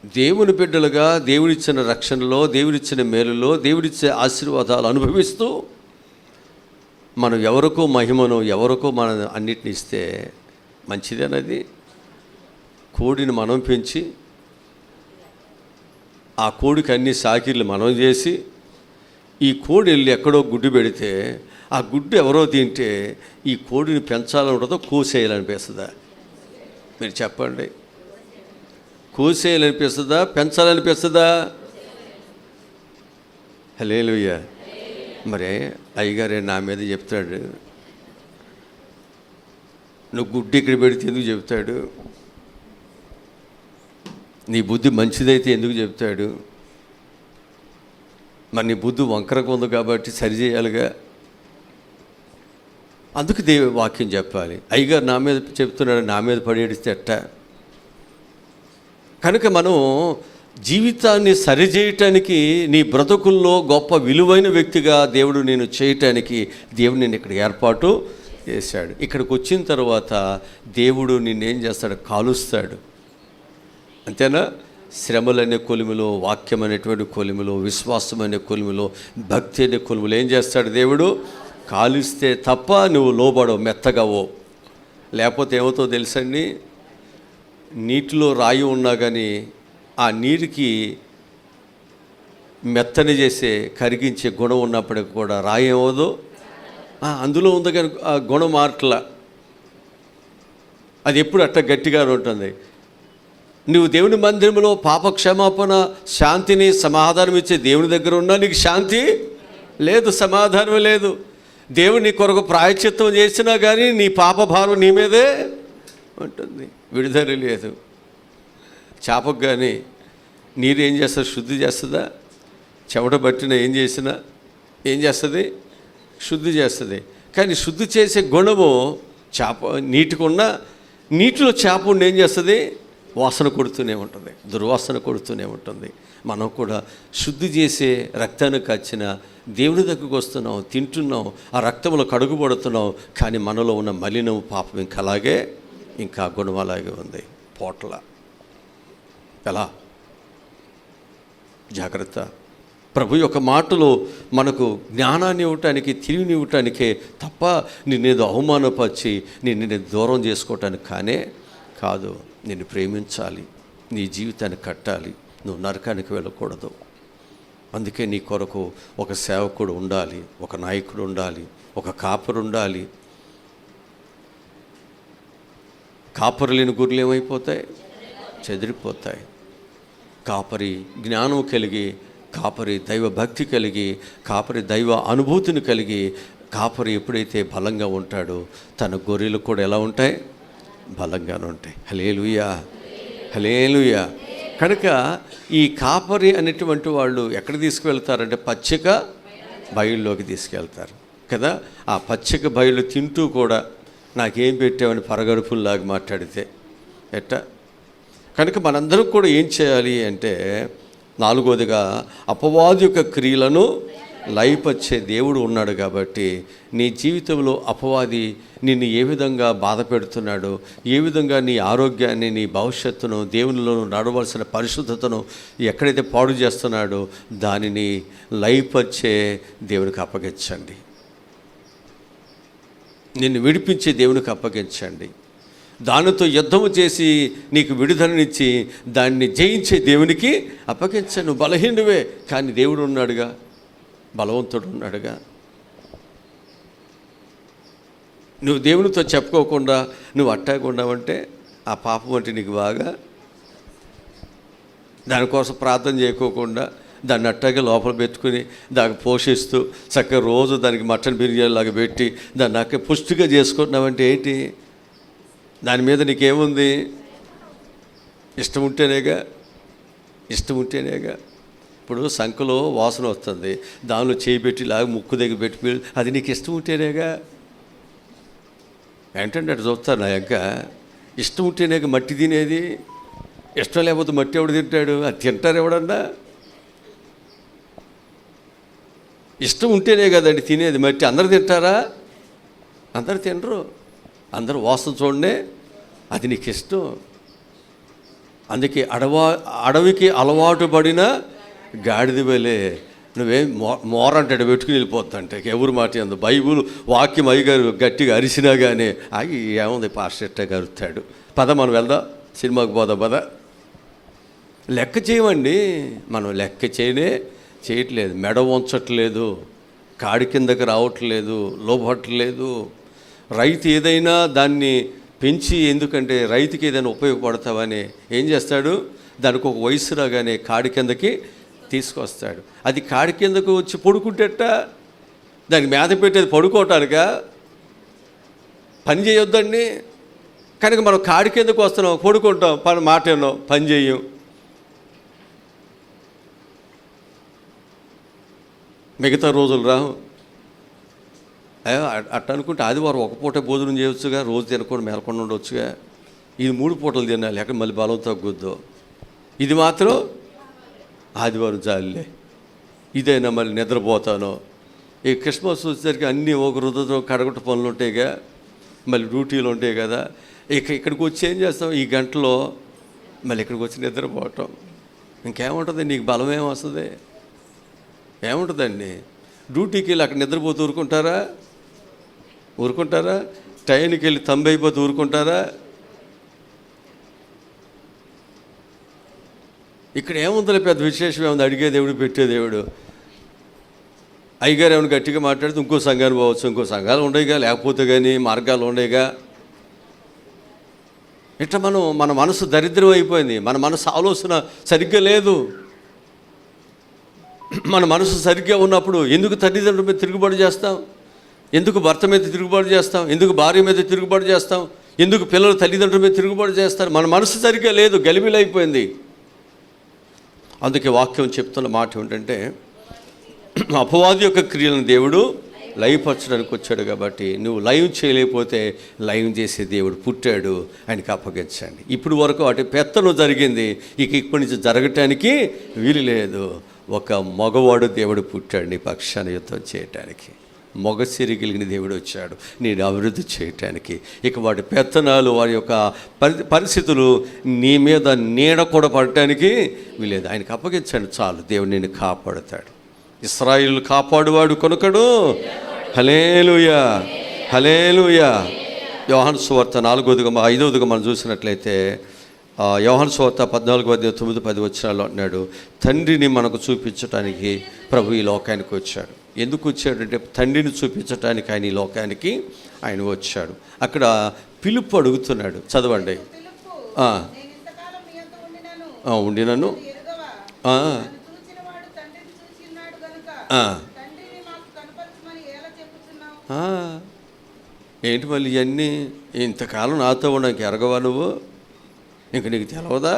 దేవుని బిడ్డలుగా దేవుడిచ్చిన రక్షణలో, దేవుడిచ్చిన మేలులో, దేవుడిచ్చే ఆశీర్వాదాలు అనుభవిస్తూ, మనం ఎవరికో మహిమను, ఎవరికో మన అన్నిటిని ఇస్తే మంచిదేనది. కోడిని మనం పెంచి, ఆ కోడికి అన్ని సాకిర్లు మనం చేసి, ఈ కోడి వెళ్ళి ఎక్కడో గుడ్డు పెడితే ఆ గుడ్డు ఎవరో తింటే ఈ కోడిని పెంచాలనుకుంటుందో కోసేయాలనిపిస్తుందా? మీరు చెప్పండి. కోసేయాలనిపిస్తుందా, పెంచాలనిపిస్తుందా? హల్లెలూయా. మరి అయ్యగారే నా మీద చెప్తాడు, నువ్వు గుడ్డు ఇక్కడ పెడితే ఎందుకు చెప్తాడు? నీ బుద్ధి మంచిదైతే ఎందుకు చెప్తాడు? మరి నీ బుద్ధి వంకరగా ఉంది కాబట్టి సరిచేయాలిగా. అందుకు వాక్యం చెప్పాలి. అయ్యగారు నా మీద చెప్తున్నాడు, నా మీద పడేడిస్తే ఎట్టా? కనుక మనం జీవితాన్ని సరిచేయటానికి, నీ బ్రతుకుల్లో గొప్ప విలువైన వ్యక్తిగా దేవుడు నేను చేయటానికి దేవుడు నేను ఇక్కడ ఏర్పాటు చేశాడు. ఇక్కడికి వచ్చిన తర్వాత దేవుడు నిన్నేం చేస్తాడు? కాలుస్తాడు. అంతేనా? శ్రమలనే కొలిమిలో, వాక్యం అనేటువంటి కొలిమిలో, విశ్వాసం అనే కొలిమిలో, భక్తి అనే కొలిమిలో ఏం చేస్తాడు దేవుడు? కాలుస్తే తప్ప నువ్వు లోబడవు, మెత్తగవో. లేకపోతే ఏమవుతుందో తెలుసండి, నీటిలో రాయి ఉన్నా కానీ ఆ నీటికి మెత్తని చేసే కరిగించే గుణం ఉన్నప్పటికి కూడా రాయి ఏమవుదో అందులో ఉంది కానీ ఆ గుణం మారట్లా, అది ఎప్పుడు అట్లా గట్టిగానే ఉంటుంది. నువ్వు దేవుని మందిరంలో పాపక్షమాపణ, శాంతిని, సమాధానం ఇచ్చే దేవుని దగ్గర ఉన్నా నీకు శాంతి లేదు, సమాధానం లేదు. దేవుని కొరకు ప్రాయశ్చిత్తం చేసినా కానీ నీ పాప భారం నీ మీదే ఉంటుంది, విడుదల లేదు. చేపకు కానీ నీరు ఏం చేస్తుంది? శుద్ధి చేస్తుందా? చెమట పట్టిన ఏం చేసినా ఏం చేస్తుంది? శుద్ధి చేస్తుంది. కానీ శుద్ధి చేసే గుణము చేప నీటికున్న, నీటిలో చేప ఉండి ఏం చేస్తుంది? వాసన కొడుతూనే ఉంటుంది, దుర్వాసన కొడుతూనే ఉంటుంది. మనం కూడా శుద్ధి చేసే రక్తాన్ని కాచిన దేవుని దగ్గరకు వస్తున్నాం, తింటున్నాం, ఆ రక్తంలో కడుగుపడుతున్నాం, కానీ మనలో ఉన్న మలినం, పాపం ఇంకా అలాగే, ఇంకా గుణం అలాగే ఉంది. పోట్ల ఎలా? జాగ్రత్త. ప్రభు యొక్క మాటలు మనకు జ్ఞానాన్ని ఇవ్వటానికి, తెలివిని ఇవ్వటానికే తప్ప నిన్నేదో అవమానపరిచి నిన్ను దూరం చేసుకోవటానికి కాదు. నిన్ను ప్రేమించాలి, నీ జీవితాన్ని కట్టాలి, నువ్వు నరకానికి వెళ్ళకూడదు. అందుకే నీ కొరకు ఒక సేవకుడు ఉండాలి, ఒక నాయకుడు ఉండాలి, ఒక కాపరు ఉండాలి. కాపరు లేని గుర్రెలు ఏమైపోతాయి? చెదిరిపోతాయి. కాపరి జ్ఞానం కలిగి, కాపరి దైవ భక్తి కలిగి, కాపరి దైవ అనుభూతిని కలిగి, కాపరి ఎప్పుడైతే బలంగా ఉంటాడో తన గొర్రెలు కూడా ఎలా ఉంటాయి? బలంగానే ఉంటాయి. హల్లెలూయా, హల్లెలూయా. కనుక ఈ కాపరి అనేటువంటి వాళ్ళు ఎక్కడ తీసుకువెళ్తారంటే పచ్చిక బయలులోకి తీసుకెళ్తారు కదా. ఆ పచ్చిక బయలు తింటూ కూడా నాకేం పెట్టామని పరగడుపుల్లాగా మాట్లాడితే ఎట్టా? కనుక మనందరం కూడా ఏం చేయాలి అంటే, నాలుగోదిగా అపవాది యొక్క క్రియలను లయపరిచే దేవుడు ఉన్నాడు. కాబట్టి నీ జీవితంలో అపవాది నిన్ను ఏ విధంగా బాధ పెడుతున్నాడో, ఏ విధంగా నీ ఆరోగ్యాన్ని, నీ భవిష్యత్తును, దేవునిలో నడవలసిన పరిశుద్ధతను ఎక్కడైతే పాడు చేస్తున్నాడో దానిని లయపరిచే దేవునికి అప్పగించండి. నిన్ను విడిపించే దేవునికి అప్పగించండి. దానితో యుద్ధము చేసి నీకు విడుదలనిచ్చి దాన్ని జయించే దేవునికి అప్పగించను. బలహీనువే, కానీ దేవుడు ఉన్నాడుగా, బలవంతుడు ఉన్నాడుగా. నువ్వు దేవునితో చెప్పుకోకుండా నువ్వు అట్టాగా ఉన్నావంటే ఆ పాపం అంటే నీకు బాగా, దానికోసం ప్రార్థన చేయకోకుండా దాన్ని అట్టాగే లోపల పెట్టుకుని దాన్ని పోషిస్తూ చక్కగా రోజు దానికి మటన్ బిర్యానీలాగా పెట్టి దాన్ని అక్కడ పుష్టిగా చేసుకుంటున్నావంటే ఏంటి? దాని మీద నీకేముంది? ఇష్టం ఉంటేనేగా. ఇప్పుడు సంఖలో వాసన వస్తుంది, దానిలో చేయి పెట్టి లాగా ముక్కు దగ్గర పెట్టి, అది నీకు ఇష్టం ఉంటేనేగా. ఏంటంటే అటు చూస్తారు నా యొక్క ఇష్టం ఉంటేనేగా మట్టి తినేది. ఇష్టం లేకపోతే మట్టి ఎవడు తింటాడు? అది తింటారు ఎవడన్నా? ఇష్టం ఉంటేనే కదండి తినేది. మట్టి అందరు తింటారా? అందరు తినరు. అందరూ వాసన చూడండి, అది నీకు ఇష్టం. అందుకే అడవికి అలవాటు పడిన గాడిద వలే నువ్వేం మోరంటాడు పెట్టుకుని వెళ్ళిపోతుంటే ఎవరు మాట ఎందు బైబుల్ వాక్యం అయ్యగారు గట్టిగా అరిసినా కానీ ఆగి ఏముంది పాస్టెట్టే అరుతాడు. పద మనం వెళ్దాం, సినిమాకి పోదాం పద. లెక్క చేయమండి, మనం లెక్క చేయట్లేదు. మెడ వంచట్లేదు, కాడి కిందకి రావట్లేదు, లోపట్లేదు. రైతు ఏదైనా దాన్ని పెంచి, ఎందుకంటే రైతుకి ఏదైనా ఉపయోగపడతావని ఏం చేస్తాడు? దానికి ఒక వయసు రాగానే కాడి కిందకి తీసుకొస్తాడు. అది కాడి కిందకు వచ్చి పడుకుంటేట దానికి మేత పెట్టేది పడుకోవటానికా? పని చేయొద్దండి. కనుక మనం కాడి కిందకు వస్తున్నాం, పడుకుంటాం, మాట ఏమో పని చేయం. మిగతా రోజులు రావు. అట్ట అనుకుంటే ఆదివారం ఒక పూట భోజనం చేయవచ్చుగా, రోజు తినకుండా మేలకుండా ఉండవచ్చుగా. ఇది 3 పూటలు తినాలి, ఎక్కడ మళ్ళీ బలం తగ్గుద్దో. ఇది మాత్రం ఆదివారం చాలులే, ఇదైనా మళ్ళీ నిద్రపోతాను. ఈ క్రిస్మస్ వచ్చేసరికి అన్నీ ఒక రుద్రతో కడగట పనులు ఉంటాయిగా, మళ్ళీ డ్యూటీలు ఉంటాయి కదా. ఇక్కడికి వచ్చి ఏం చేస్తాం? ఈ గంటలో మళ్ళీ ఇక్కడికి వచ్చి నిద్రపోవటం. ఇంకేముంటుంది? నీకు బలం ఏమొస్తుంది? ఏముంటుందండి? డ్యూటీకి వెళ్ళి అక్కడ నిద్రపోతూ ఊరుకుంటారా? టైంకి వెళ్ళి తంబైపోతే ఊరుకుంటారా? ఇక్కడ ఏముందిలే పెద్ద విశేషం ఏముంది, అడిగే దేవుడు పెట్టే దేవుడు. అయ్యగారు ఏమైనా గట్టిగా మాట్లాడితే ఇంకో సంఘాన్ని పోవచ్చు, ఇంకో సంఘాలు ఉండేగా, లేకపోతే కానీ మార్గాలు ఉండేగా. ఇట్లా మన మనసు దరిద్రం అయిపోయింది. మన మనసు ఆలోచన సరిగ్గా లేదు. మన మనసు సరిగ్గా ఉన్నప్పుడు ఎందుకు తల్లిదండ్రుల మీద తిరుగుబాటు చేస్తాం? ఎందుకు భర్త మీద తిరుగుబాటు చేస్తాం? ఎందుకు భార్య మీద తిరుగుబాటు చేస్తాం? ఎందుకు పిల్లలు తల్లిదండ్రుల మీద తిరుగుబాటు చేస్తారు? మన మనసు సరిగ్గా లేదు, గలిబిలైపోయింది. అందుకే వాక్యం చెప్తున్న మాట ఏమిటంటే, అపవాది యొక్క క్రియలను దేవుడు లయపరచడానికి వచ్చాడు. కాబట్టి నువ్వు లయం చేయలేకపోతే లయం చేసే దేవుడు పుట్టాడు, ఆయనకి అప్పగించండి. ఇప్పుడు వరకు వాటి పెత్తనం జరిగింది, ఇప్పటి నుంచి జరగటానికి వీలు లేదు. ఒక మగవాడు దేవుడు పుట్టాడు నీ పక్షాన యుద్ధం చేయటానికి. మగ సిరిగిలిగిన దేవుడు వచ్చాడు నేను అభివృద్ధి చేయటానికి. ఇక వాటి పెత్తనాలు, వారి యొక్క పరిస్థితులు నీ మీద నీడ కూడా పడటానికి వీలేదు. ఆయనకి అప్పగించండి చాలు, దేవుడు నిన్ను కాపాడుతాడు. ఇశ్రాయేలు కాపాడువాడు కొనుకడు. హల్లెలూయా, హల్లెలూయా. యోహాను సువార్త 5వ మనం చూసినట్లయితే, యోహాను సువార్త 14:9-10 అంటున్నాడు, తండ్రిని మనకు చూపించడానికి ప్రభు ఈ లోకానికి వచ్చాడు. ఎందుకు వచ్చాడంటే తండ్రిని చూపించడానికి ఆయన ఈ లోకానికి ఆయన వచ్చాడు. అక్కడ పిలుపు అడుగుతున్నాడు, చదవండి. ఉండినను ఏంటి మళ్ళీ ఇవన్నీ? ఇంతకాలం నాతో ఉండడానికి ఎరగవా నువ్వు? ఇంక నీకు తెలవదా?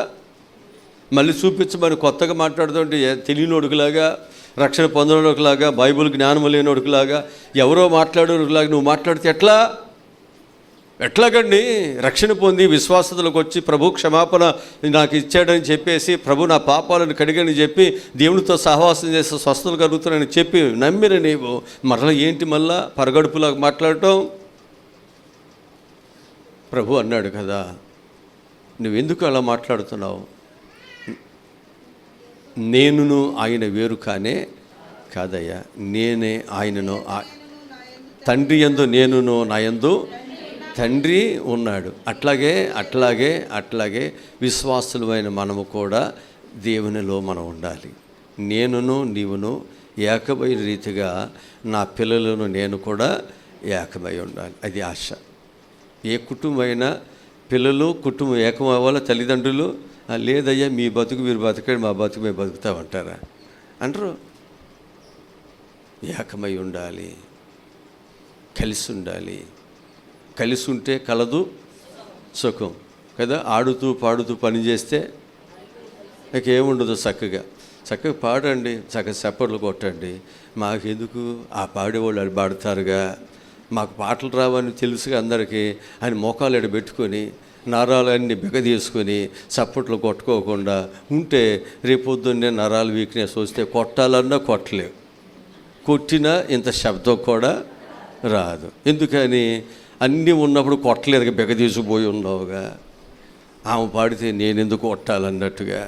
మళ్ళీ చూపించమని కొత్తగా మాట్లాడుతుంటే తెలియనోడుకులాగా, రక్షణ పొందనోడుకులాగా, బైబుల్ జ్ఞానం లేనోడుకులాగా, ఎవరో మాట్లాడేలాగా నువ్వు మాట్లాడితే ఎట్లాగండి? రక్షణ పొంది విశ్వాసతలకు వచ్చి ప్రభు క్షమాపణ నాకు ఇచ్చాడని చెప్పేసి, ప్రభు నా పాపాలను కడిగని చెప్పి, దేవునితో సహవాసం చేస్తే స్వస్థతలు కలుగుతున్నాయని చెప్పి నమ్మిన నీవు మరలా ఏంటి మళ్ళా పరగడుపులాగా మాట్లాడటం? ప్రభు అన్నాడు కదా, నువ్వెందుకు అలా మాట్లాడుతున్నావు? నేనును ఆయన వేరు కాదయ్యా, నేనే ఆయనను. తండ్రి యందు నేనును, నా యందు తండ్రి ఉన్నాడు. అట్లాగే విశ్వాసులమైన మనము కూడా దేవునిలో మనం ఉండాలి. నేనును నీవును ఏకమైన రీతిగా నా పిల్లలను నేను కూడా ఏకమై ఉండాలి. అది ఆశ. ఏ కుటుంబమైనా పిల్లలు కుటుంబం ఏకం అవ్వాలి. తల్లిదండ్రులు లేదయ్యా మీ బతుకు మీరు బతకండి, మా బతుకు మేము బతుకుతామంటారా? అంటారు. ఏకమై ఉండాలి, కలిసి ఉండాలి. కలిసి ఉంటే కలదు సుఖం కదా. ఆడుతూ పాడుతూ పని చేస్తే నాకేముండదు. చక్కగా పాడండి, చక్కగా చప్పట్లు కొట్టండి. మాకెందుకు? ఆ పాడేవాళ్ళు అది పాడతారుగా. మాకు పాటలు రావని తెలుసుగా అందరికీ. ఆయన మోకాలు ఎడబెట్టుకొని నరాలన్నీ బిగదీసుకొని చప్పట్లు కొట్టుకోకుండా ఉంటే రేపొద్దున్నే నరాలు వీక్నెస్ వస్తే కొట్టాలన్నా కొట్టలేవు. కొట్టినా ఇంత శబ్దం కూడా రాదు. ఎందుకని? అన్నీ ఉన్నప్పుడు కొట్టలేదు, బిగదీసిపోయి ఉన్నావుగా. ఆమె పాడితే నేనెందుకు కొట్టాలన్నట్టుగా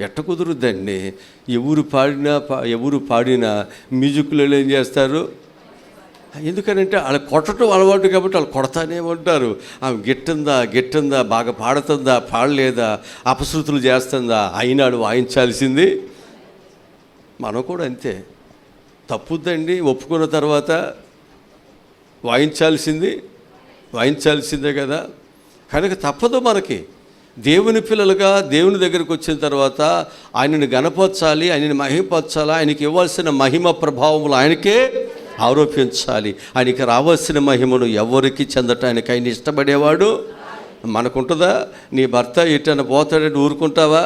ఎట్ట కుదురుద్దండి? ఎవరు పాడినా మ్యూజిక్లలో ఏం చేస్తారు? ఎందుకనంటే వాళ్ళు కొట్టడం అలవాటు కాబట్టి వాళ్ళు కొడతానే ఉంటారు. ఆమె గిట్టిందా, బాగా పాడుతుందా, పాడలేదా, అపశృతులు చేస్తుందా, అయినాడు వాయించాల్సింది. మనం కూడా అంతే. తప్పుద్దండి, ఒప్పుకున్న తర్వాత వాయించాల్సిందే కదా. కనుక తప్పదు మనకి. దేవుని పిల్లలుగా దేవుని దగ్గరికి వచ్చిన తర్వాత ఆయనని గణపరచాలి, ఆయనని మహిమపరచాలి. ఆయనకి ఇవ్వాల్సిన మహిమ ప్రభావములు ఆయనకే ఆరోపించాలి. ఆయనకి రావాల్సిన మహిమను ఎవరికి చెందటానికి ఆయన ఇష్టపడేవాడు. మనకుంటుందా? నీ భర్త ఎటైనా పోతాడని ఊరుకుంటావా?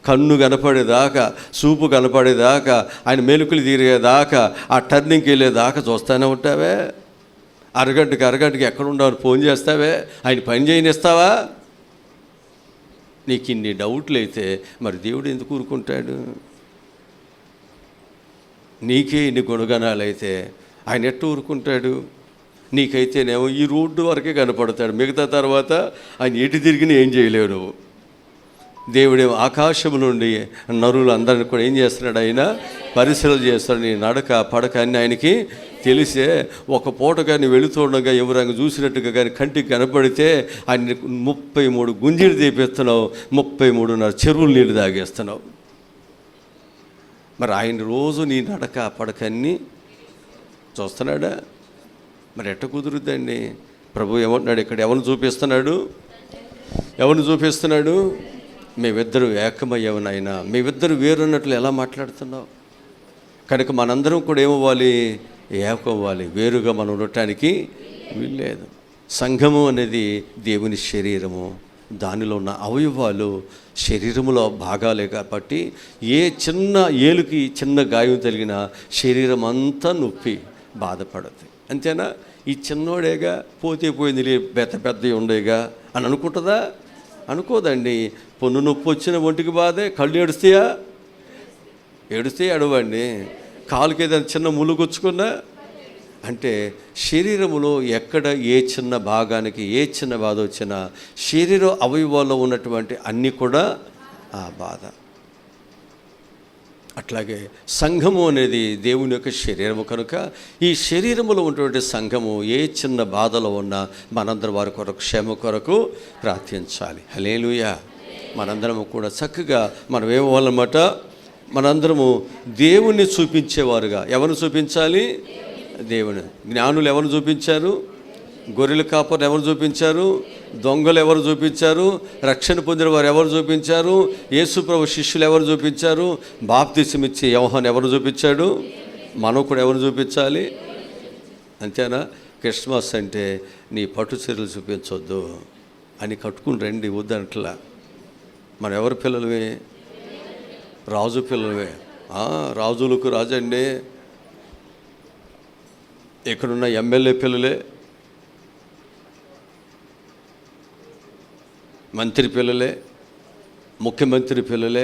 కన్ను కనపడేదాకా, చూపు కనపడేదాకా, ఆయన మెలుకులు తీరేదాకా, ఆ టర్నింగ్కి వెళ్ళేదాకా చూస్తూనే ఉంటావే. అరగంటకి ఎక్కడుండాలని ఫోన్ చేస్తావే, ఆయన పని చేయనిస్తావా? నీకు ఇన్ని డౌట్లు అయితే మరి దేవుడు ఎందుకు ఊరుకుంటాడు? నీకే ఇన్ని గుణగణాలు అయితే ఆయన ఎట్టు ఊరుకుంటాడు? నీకైతేనేమో ఈ రోడ్డు వరకే కనపడతాడు, మిగతా తర్వాత ఆయన ఎటు తిరిగినా ఏం చేయలేవు నువ్వు. దేవుడేమో ఆకాశం నుండి నరులు అందరిని కూడా ఏం చేస్తున్నాడు? ఆయన పరిశీలన చేస్తాడు. నీ నడక పడక అన్నీ ఆయనకి తెలిసే ఒక పూట కానీ వెళుతుండగా ఎవరైనా చూసినట్టుగా కానీ కంటికి కనపడితే ఆయన 33 గుంజీలు తీపిస్తున్నావు, 33.5 చెరువులు నీళ్ళు తాగేస్తున్నావు. మరి ఆయన రోజు నీ నడక పడకన్నీ చూస్తున్నాడా? మరి ఎట్ట కుదురుద్దండి? ప్రభు ఏమంటున్నాడు ఇక్కడ? ఎవరిని చూపిస్తున్నాడు? ఎవరిని చూపిస్తున్నాడు? మేమిద్దరు ఏకమయ్యావు నాయనా, మేమిద్దరు వేరున్నట్లు ఎలా మాట్లాడుతున్నావు? కనుక మనందరం కూడా ఏమవ్వాలి? ఏకవ్వాలి. వేరుగా మనం ఉండటానికి వీల్లేదు. సంఘము అనేది దేవుని శరీరము, దానిలో ఉన్న అవయవాలు శరీరములో భాగాలే కాబట్టి ఏ చిన్న ఏలుకి చిన్న గాయం తగిలిన శరీరం అంతా నొప్పి బాధపడదు. అంతేనా? ఈ చిన్నోడేగా, పోతే పోయింది, పెద్దవి ఉండేగా అని అనుకుంటుందా? అనుకోదండి. పొన్ను నొప్పి వచ్చిన ఒంటికి బాధే. కళ్ళు ఏడుస్తాయా? ఏడుస్తే అడవండి. కాలుకి ఏదైనా చిన్న ములుగొచ్చుకున్నా అంటే శరీరములో ఎక్కడ ఏ చిన్న భాగానికి ఏ చిన్న బాధ వచ్చినా శరీర అవయవాల్లో ఉన్నటువంటి అన్నీ కూడా ఆ బాధ. అట్లాగే సంఘము అనేది దేవుని యొక్క శరీరము కనుక ఈ శరీరములో ఉన్నటువంటి సంఘము ఏ చిన్న బాధలో ఉన్నా మనందరం వారి కొరకు క్షేమ కొరకు ప్రార్థించాలి. హల్లెలూయా. మనందరము కూడా చక్కగా మనం ఏమవ్వాలన్నమాట? మనందరము దేవుణ్ణి చూపించేవారుగా. ఎవరిని చూపించాలి? దేవుని. జ్ఞానులు ఎవరు చూపించారు? గొర్రెల కాపర్లు ఎవరు చూపించారు? దొంగలు ఎవరు చూపించారు? రక్షణ పొందిన వారు ఎవరు చూపించారు? యేసుప్రభు శిష్యులు ఎవరు చూపించారు? బాప్తిసం ఇచ్చే యోహాను ఎవరు చూపించాడు? మనం కూడా ఎవరు చూపించాలి? అంతేనా? క్రిస్మస్ అంటే నీ పట్టు చీరలు చూపించొద్దు అని కట్టుకుని రండి వద్దనట్లా. మనం ఎవరి పిల్లలమే? రాజు పిల్లలమే. రాజులకు రాజు అండి. ఇక్కడున్న ఎమ్మెల్యే పిల్లలే, మంత్రి పిల్లలే, ముఖ్యమంత్రి పిల్లలే,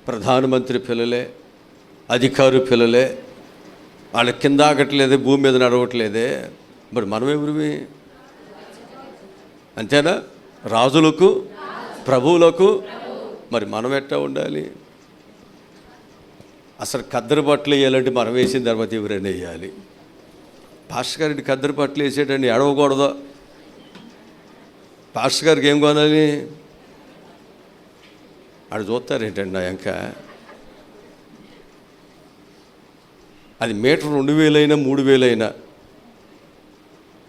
ప్రధానమంత్రి పిల్లలే, అధికారు పిల్లలే. వాళ్ళ కింద ఆగట్లేదే, భూమి మీద నడవట్లేదే. మరి మనం ఎవరివి? అంతేనా? రాజులకు, ప్రభువులకు. మరి మనం ఎట్టా ఉండాలి? అసలు కద్దరు బట్టలు వేయాలంటే మనం వేసిన తర్వాత ఎవరైనా వేయాలి. పాస్టర్ గారికి కద్దరు బట్టలు వేసేటండి ఎడవకూడదు. పాస్టర్ గారికి ఏం కొనాలి? ఆడు చూస్తారేంటండి ఇంకా అది మీటర్ 2,000 అయినా 3,000 అయినా,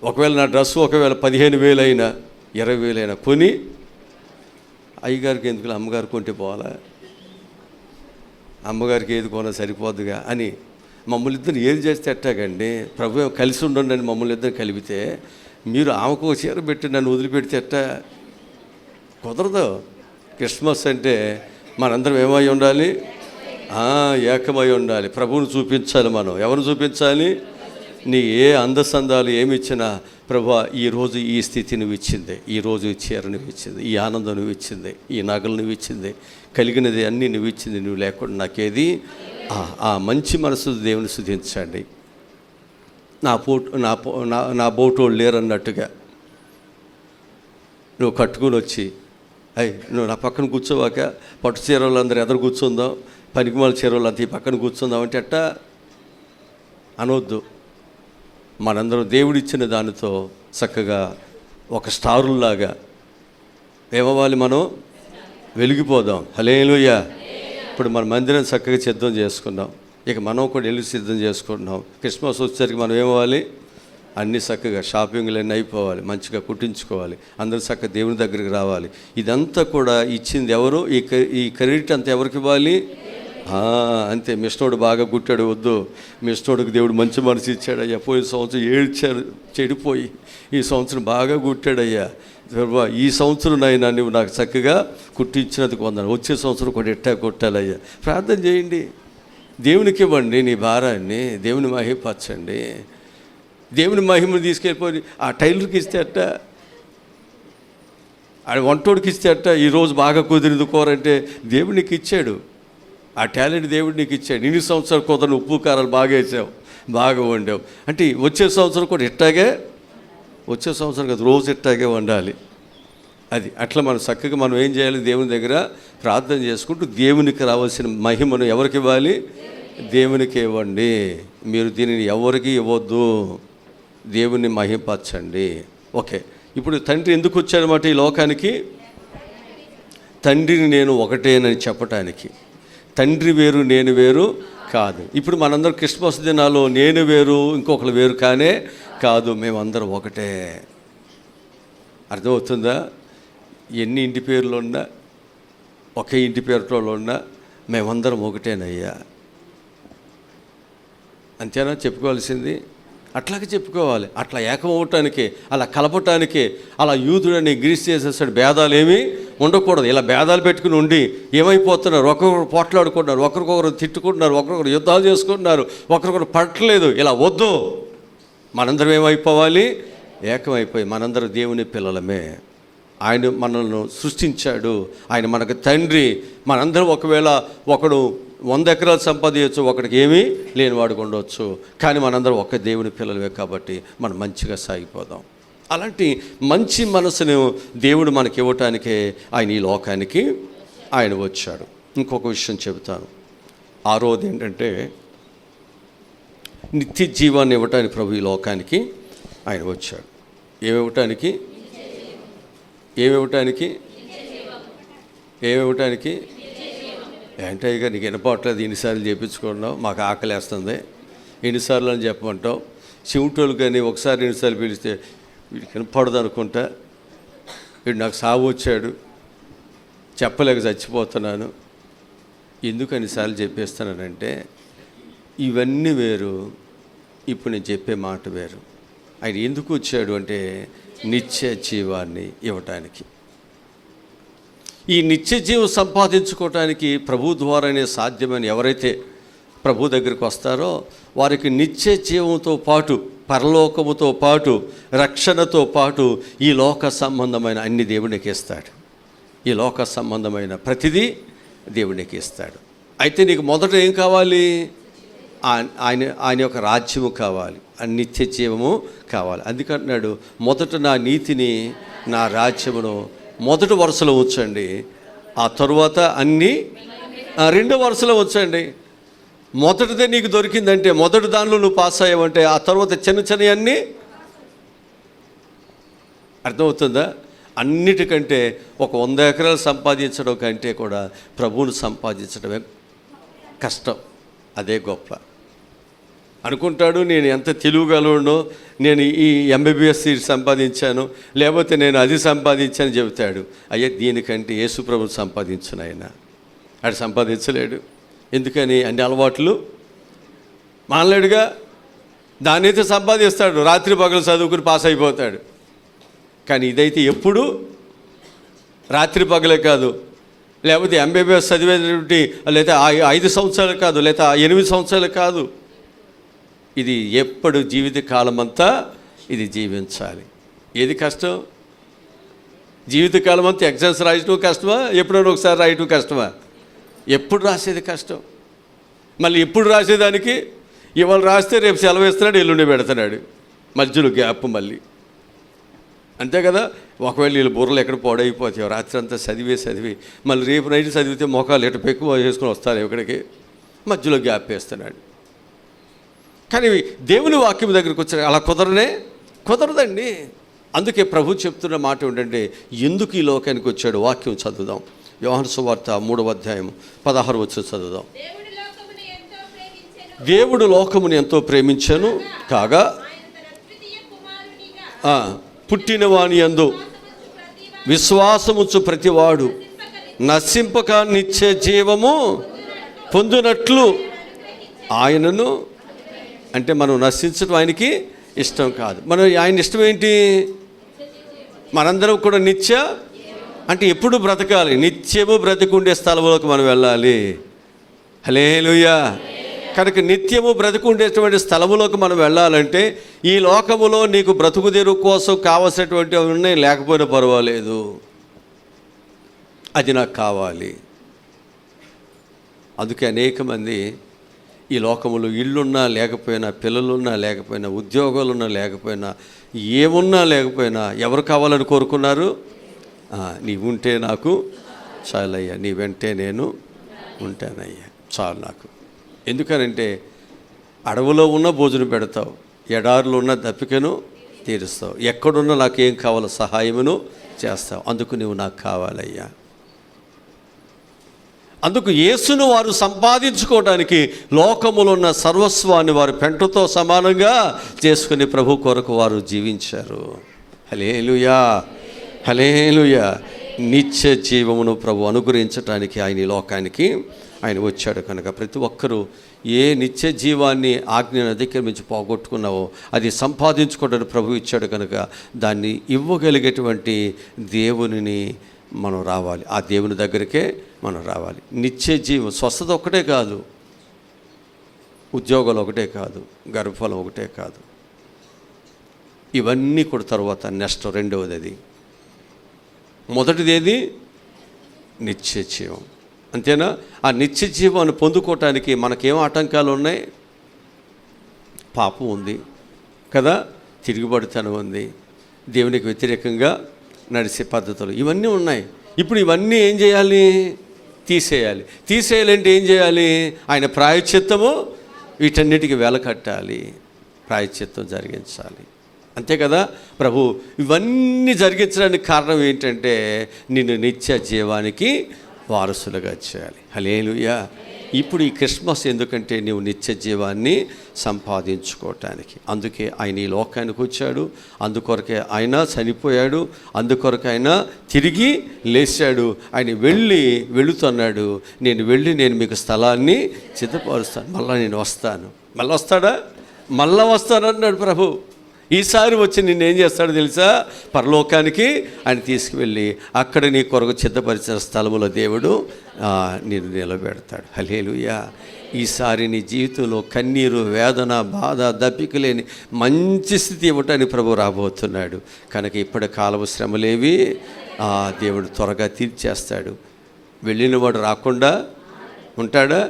ఒకవేళ నా డ్రెస్సు ఒకవేళ 15,000 అయినా 20,000 అయినా కొని అయ్యగారికి ఎందుకు అమ్మగారు కొంటే పోవాలా? అమ్మగారికి ఏది కొనా సరిపోద్దుగా అని మమ్మల్ని ఇద్దరు ఏది చేస్తే ఎట్టాగండి? ప్రభు కలిసి ఉండండి అని మమ్మల్ని ఇద్దరు కలిపితే మీరు ఆమెకు చీర పెట్టి నన్ను వదిలిపెడితే ఎట్టా? కుదరదు. క్రిస్మస్ అంటే మనందరం ఏమై ఉండాలి? ఏకమై ఉండాలి. ప్రభువుని చూపించాలి. మనం ఎవరిని చూపించాలి? నీ ఏ అందసందాలు ఏమి ఇచ్చినా ప్రభువా ఈరోజు ఈ స్థితి నువ్వు ఇచ్చింది, ఈరోజు ఈ చీర నువ్వు ఇచ్చింది, ఈ ఆనందం నువ్వు ఇచ్చింది, ఈ నగలు నువ్వు ఇచ్చింది, కలిగినది అన్నీ నువ్వు ఇచ్చింది, నువ్వు లేకుండా నాకేది? ఆ మంచి మనసు దేవుని స్తుతించండి. నా బోటోళ్ళు లేరన్నట్టుగా నువ్వు కట్టుకుని వచ్చి నువ్వు నా పక్కన కూర్చోవాక పట్టు చీరలు అందరూ ఎదురు కూర్చుందాం, పనికిమాల చీరలు అంతా ఈ పక్కన కూర్చుందాం అంటే అట్టా అనవద్దు. మనందరం దేవుడిచ్చిన దానితో చక్కగా ఒక స్టారుల్లాగా ఏమవ్వాలి? మనం వెలిగిపోదాం. హల్లెలూయా. ఇప్పుడు మన మందిరం చక్కగా సిద్ధం చేసుకున్నాం. ఇక మనం కూడా వెళ్ళి సిద్ధం చేసుకుంటున్నాం. క్రిస్మస్ వచ్చేసరికి మనం ఏమవ్వాలి? అన్నీ చక్కగా షాపింగ్లు అన్నీ అయిపోవాలి, మంచిగా కుట్టించుకోవాలి, అందరూ చక్కగా దేవుని దగ్గరికి రావాలి. ఇదంతా కూడా ఇచ్చింది ఎవరు? ఈ క్రెడిట్ అంతా ఎవరికి ఇవ్వాలి? అంతే. మిస్టోడు బాగా కుట్టాడు, వద్దు. మిస్టోడుకి దేవుడు మంచి మనసు ఇచ్చాడయ్యా. పోయిన సంవత్సరం ఏడ్చాడు, చెడిపోయి ఈ సంవత్సరం బాగా కుట్టాడయ్యా. ఈ సంవత్సరం అయినా నువ్వు నాకు చక్కగా కుట్టించినందుకు వందను. వచ్చే సంవత్సరం కూడా ఎట్టా కొట్టాలయ్యా. ప్రార్థన చేయండి. దేవునికి ఇవ్వండి నీ భారాన్ని. దేవుని మహిమపరచండి. దేవుని మహిమను తీసుకెళ్ళిపోయి ఆ టైలర్కి ఇస్తే అట్ట, ఆ వంటోడికి ఇస్తే అట్ట. ఈరోజు బాగా కుదిరింది కూరంటే దేవునికి ఇచ్చాడు. ఆ టాలెంట్ దేవుడు నీకు ఇచ్చాడు. ఇన్ని సంవత్సరాలు కుదరని ఉప్పు కారాలు బాగా వేసావు, బాగా వండావు అంటే వచ్చే సంవత్సరం కూడా ఇట్టాగే, వచ్చే సంవత్సరం కదా రోజు ఇట్టాగే వండాలి. అది అట్లా మనం చక్కగా మనం ఏం చేయాలి? దేవుని దగ్గర ప్రార్థన చేసుకుంటూ దేవునికి రావాల్సిన మహిమను ఎవరికి ఇవ్వాలి? దేవునికి ఇవ్వండి. మీరు దీనిని ఎవరికి ఇవ్వద్దు, దేవుని మహింపరచండి. ఓకే, ఇప్పుడు తండ్రి ఎందుకు వచ్చాడన్నమాట ఈ లోకానికి? తండ్రిని నేను ఒకటేనని చెప్పటానికి. తండ్రి వేరు నేను వేరు కాదు. ఇప్పుడు మనందరం క్రిస్మస్ దినాల్లో నేను వేరు ఇంకొకరు వేరు కానే కాదు, మేమందరం ఒకటే. అర్థమవుతుందా? ఎన్ని ఇంటి పేర్లు ఉన్నా, ఒకే ఇంటి పేరుతో ఉన్నా మేమందరం ఒకటేనయ్యా. అంతేనా చెప్పుకోవాల్సింది? అట్లాగే చెప్పుకోవాలి. అట్లా ఏకం అవ్వటానికి, అలా కలపటానికి, అలా యూదుడని గ్రీస్ చేసేసాడు. భేదాలు ఏమీ ఉండకూడదు. ఇలా భేదాలు పెట్టుకుని ఉండి ఏమైపోతున్నారు? ఒకరికొకరు పోట్లాడుకుంటున్నారు, ఒకరికొకరు తిట్టుకుంటున్నారు, ఒకరికొకరు యుద్ధాలు చేసుకుంటున్నారు, ఒకరికొకరు పట్టలేదు. ఇలా వద్దు. మనందరం ఏమైపోవాలి? ఏకమైపోయి మనందరం దేవుని పిల్లలమే. ఆయన మనల్ని సృష్టించాడు, ఆయన మనకు తండ్రి. మనందరం ఒకవేళ ఒకడు 100 ఎకరాలు సంపాదించవచ్చు, ఒకడికి ఏమీ లేనివాడుకు ఉండవచ్చు, కానీ మనందరం ఒక్క దేవుని పిల్లలమే కాబట్టి మనం మంచిగా సాగిపోదాం. అలాంటి మంచి మనసును దేవుడు మనకి ఇవ్వటానికే ఆయన ఈ లోకానికి ఆయన వచ్చాడు. ఇంకొక విషయం చెబుతాను. ఆరోది ఏంటంటే నిత్య జీవాన్ని ఇవ్వటానికి ప్రభు ఈ లోకానికి ఆయన వచ్చాడు. ఏమివ్వటానికి? ఏంటయ్యగా నీకు వినపట్లేదు, ఎన్నిసార్లు చేయించుకున్నావు, మాకు ఆకలేస్తుంది, ఎన్నిసార్లు అని చెప్పమంటావు. చెవిటోళ్ళు కానీ ఒకసారి ఎన్నిసార్లు పిలిస్తే వీడికి వినపడదు అనుకుంటా, వీడు నాకు సాగు వచ్చాడు, చెప్పలేక చచ్చిపోతున్నాను, ఎందుకు అన్నిసార్లు చెప్పేస్తున్నానంటే ఇవన్నీ వేరు, ఇప్పుడు నేను చెప్పే మాట వేరు. ఆయన ఎందుకు వచ్చాడు అంటే నిత్య జీవాన్ని ఇవ్వటానికి. ఈ నిత్య జీవం సంపాదించుకోవటానికి ప్రభు ద్వారానే సాధ్యమని ఎవరైతే ప్రభు దగ్గరికి వస్తారో వారికి నిత్య జీవంతో పాటు, పరలోకముతో పాటు, రక్షణతో పాటు ఈ లోక సంబంధమైన అన్ని దేవునికి ఇస్తాడు. ఈ లోక సంబంధమైన ప్రతిదీ దేవునికి ఇస్తాడు. అయితే నీకు మొదట ఏం కావాలి? ఆయన యొక్క రాజ్యము కావాలి, నిత్య జీవము కావాలి. అందుకంటున్నాడు మొదట నా నీతిని, నా రాజ్యమును మొదటి వరుసలో ఉంచండి, ఆ తరువాత అన్నీ రెండో వరుసలో ఉంచండి. మొదటిదే నీకు దొరికిందంటే, మొదటి దానిలో నువ్వు పాస్ అయ్యావంటే ఆ తర్వాత చిన్న చిన్న అన్నీ. అర్థమవుతుందా? అన్నిటికంటే ఒక 100 ఎకరాలు సంపాదించడం కంటే కూడా ప్రభువును సంపాదించడమే కష్టం, అదే గొప్ప. అనుకుంటాడు నేను ఎంత తెలివిగలనో, నేను ఈ MBBS సీట్ సంపాదించాను, లేకపోతే నేను అది సంపాదించాను చెబుతాడు. అయ్యా దీనికంటే యేసు ప్రభువు సంపాదించను. ఆయన సంపాదించలేడు. ఎందుకని? అన్ని అలవాట్లు మానలేడుగా. దాన్నైతే సంపాదిస్తాడు, రాత్రి పగలు చదువుకుని పాస్ అయిపోతాడు. కానీ ఇదైతే ఎప్పుడు రాత్రి పగలే కాదు, లేకపోతే MBBS చదివేటువంటి లేదా 5 సంవత్సరాలు కాదు, లేదా 8 సంవత్సరాలు కాదు, ఇది ఎప్పుడు జీవితకాలం అంతా ఇది జీవించాలి. ఏది కష్టం? జీవితకాలం అంతా ఎగ్జామ్స్ రాయటం కష్టమా, ఎప్పుడైనా ఒకసారి రాయటం కష్టమా? ఎప్పుడు రాసేది కష్టం. మళ్ళీ ఎప్పుడు రాసేదానికి ఇవాళ రాస్తే రేపు సెలవు ఇస్తున్నాడు, ఎల్లుండి పెడుతున్నాడు, మధ్యలో గ్యాప్ మళ్ళీ. అంతే కదా. ఒకవేళ వీళ్ళు బుర్రలు ఎక్కడ పాడైపోతాయో, రాత్రి అంతా చదివి మళ్ళీ రేపు నైట్ చదివితే మొఖాలు ఎటు పెక్కువ వేసుకొని వస్తారు ఇక్కడికి, మధ్యలో గ్యాప్ వేస్తున్నాడు. కానీ దేవుని వాక్యం దగ్గరికి వచ్చారు అలా కుదరదండి. అందుకే ప్రభు చెప్తున్న మాట ఏంటంటే ఎందుకు ఈ లోకానికి వచ్చాడు? వాక్యం చదువుదాం. యోహాను సువార్త 3వ అధ్యాయం 16 వచనం చదువుదాం. దేవుడు లోకముని ఎంతో ప్రేమించెను కాగా పుట్టిన వాని యందు విశ్వాసముచ్చు ప్రతివాడు నశింపక నిత్య జీవము పొందినట్లు ఆయనను. అంటే మనం నశించడం ఆయనకి ఇష్టం కాదు. మనం ఆయన ఇష్టం ఏంటి? మనందరం కూడా నిత్య అంటే ఎప్పుడు బ్రతకాలి, నిత్యము బ్రతికుండే స్థలంలోకి మనం వెళ్ళాలి. హల్లెలూయా. కనుక నిత్యము బ్రతికుండేటువంటి స్థలములోకి మనం వెళ్ళాలంటే ఈ లోకములో నీకు బ్రతుకుదెరు కోసం కావలసినటువంటి ఉన్నాయి, లేకపోయినా పర్వాలేదు, అది నాకు కావాలి. అందుకే అనేక మంది ఈ లోకములో ఇళ్ళున్నా లేకపోయినా, పిల్లలున్నా లేకపోయినా, ఉద్యోగాలున్నా లేకపోయినా, ఏమున్నా లేకపోయినా ఎవరు కావాలని కోరుకున్నారు? నీవుంటే నాకు చాలయ్యా, నీ వెంటే నేను ఉంటానయ్యా, చాలు నాకు. ఎందుకనంటే అడవిలో ఉన్న భోజనం పెడతావు, ఎడారిలో ఉన్న దప్పికను తీరుస్తావు, ఎక్కడున్నా నాకేం కావాలో సహాయమును చేస్తావు. అందుకు నువ్వు నాకు కావాలయ్యా. అందుకు యేసును వారు సంపాదించుకోవడానికి లోకములో ఉన్న సర్వస్వాన్ని వారు పెంటతో సమానంగా చేసుకుని ప్రభు కొరకు వారు జీవించారు. హల్లెలూయా, హల్లెలూయా. నిత్య జీవమును ప్రభు అనుగ్రహించడానికి ఆయన ఈ లోకానికి ఆయన వచ్చాడు. కనుక ప్రతి ఒక్కరూ ఏ నిత్య జీవాన్ని ఆజ్ఞను అధిక్రమించి పోగొట్టుకున్నావో అది సంపాదించుకోవడానికి ప్రభు ఇచ్చాడు. కనుక దాన్ని ఇవ్వగలిగేటువంటి దేవునిని మనం రావాలి, ఆ దేవుని దగ్గరికే మనం రావాలి. నిత్య జీవం స్వస్థత ఒకటే కాదు, ఉద్యోగాలు ఒకటే కాదు, గర్భఫలం ఒకటే కాదు, ఇవన్నీ కూడా తర్వాత నెక్స్ట్ రెండవది. అది మొదటిది ఏది? నిత్య జీవం. అంతేనా? ఆ నిత్య జీవాన్ని పొందుకోవటానికి మనకేం ఆటంకాలు ఉన్నాయి? పాపం ఉంది కదా, తిరుగుబడితనం ఉంది, దేవునికి వ్యతిరేకంగా నడిచే పద్ధతులు ఇవన్నీ ఉన్నాయి. ఇప్పుడు ఇవన్నీ ఏం చేయాలి? తీసేయాలి. తీసేయాలంటే ఏం చేయాలి? ఆయన ప్రాయశ్చిత్తము వీటన్నిటికీ వెలకట్టాలి, ప్రాయశ్చిత్తం జరిగించాలి. అంతే కదా. ప్రభు ఇవన్నీ జరిగించడానికి కారణం ఏంటంటే నిన్ను నిత్య జీవానికి వారసులుగా చేయాలి. హల్లెలూయా. ఇప్పుడు ఈ క్రిస్మస్ ఎందుకంటే నువ్వు నిత్య జీవాన్ని సంపాదించుకోవటానికి. అందుకే ఆయన ఈ లోకానికి వచ్చాడు, అందుకొరకే ఆయన చనిపోయాడు, అందుకొరకు ఆయన తిరిగి లేచాడు. ఆయన వెళుతున్నాడు, నేను మీకు స్థలాన్ని సిద్ధపరుస్తాను, మళ్ళీ నేను వస్తాను. మళ్ళీ వస్తాడా? మళ్ళా వస్తానన్నాడు ప్రభు. ఈసారి వచ్చి నిన్నేం చేస్తాడో తెలుసా? పరలోకానికి ఆయన తీసుకువెళ్ళి అక్కడ నీ కొరకు సిద్ధపరిచిన స్థలములో దేవుడు నేను నిలబెడతాడు. హల్లెలూయా. ఈసారి నీ జీవితంలో కన్నీరు, వేదన, బాధ, దప్పిక లేని మంచి స్థితి ఇవ్వటానికి ప్రభు రాబోతున్నాడు. కనుక ఇప్పటి కాలపు శ్రమలేవి దేవుడు త్వరగా తీర్చేస్తాడు. వెళ్ళినవాడు రాకుండా ఉంటాడా?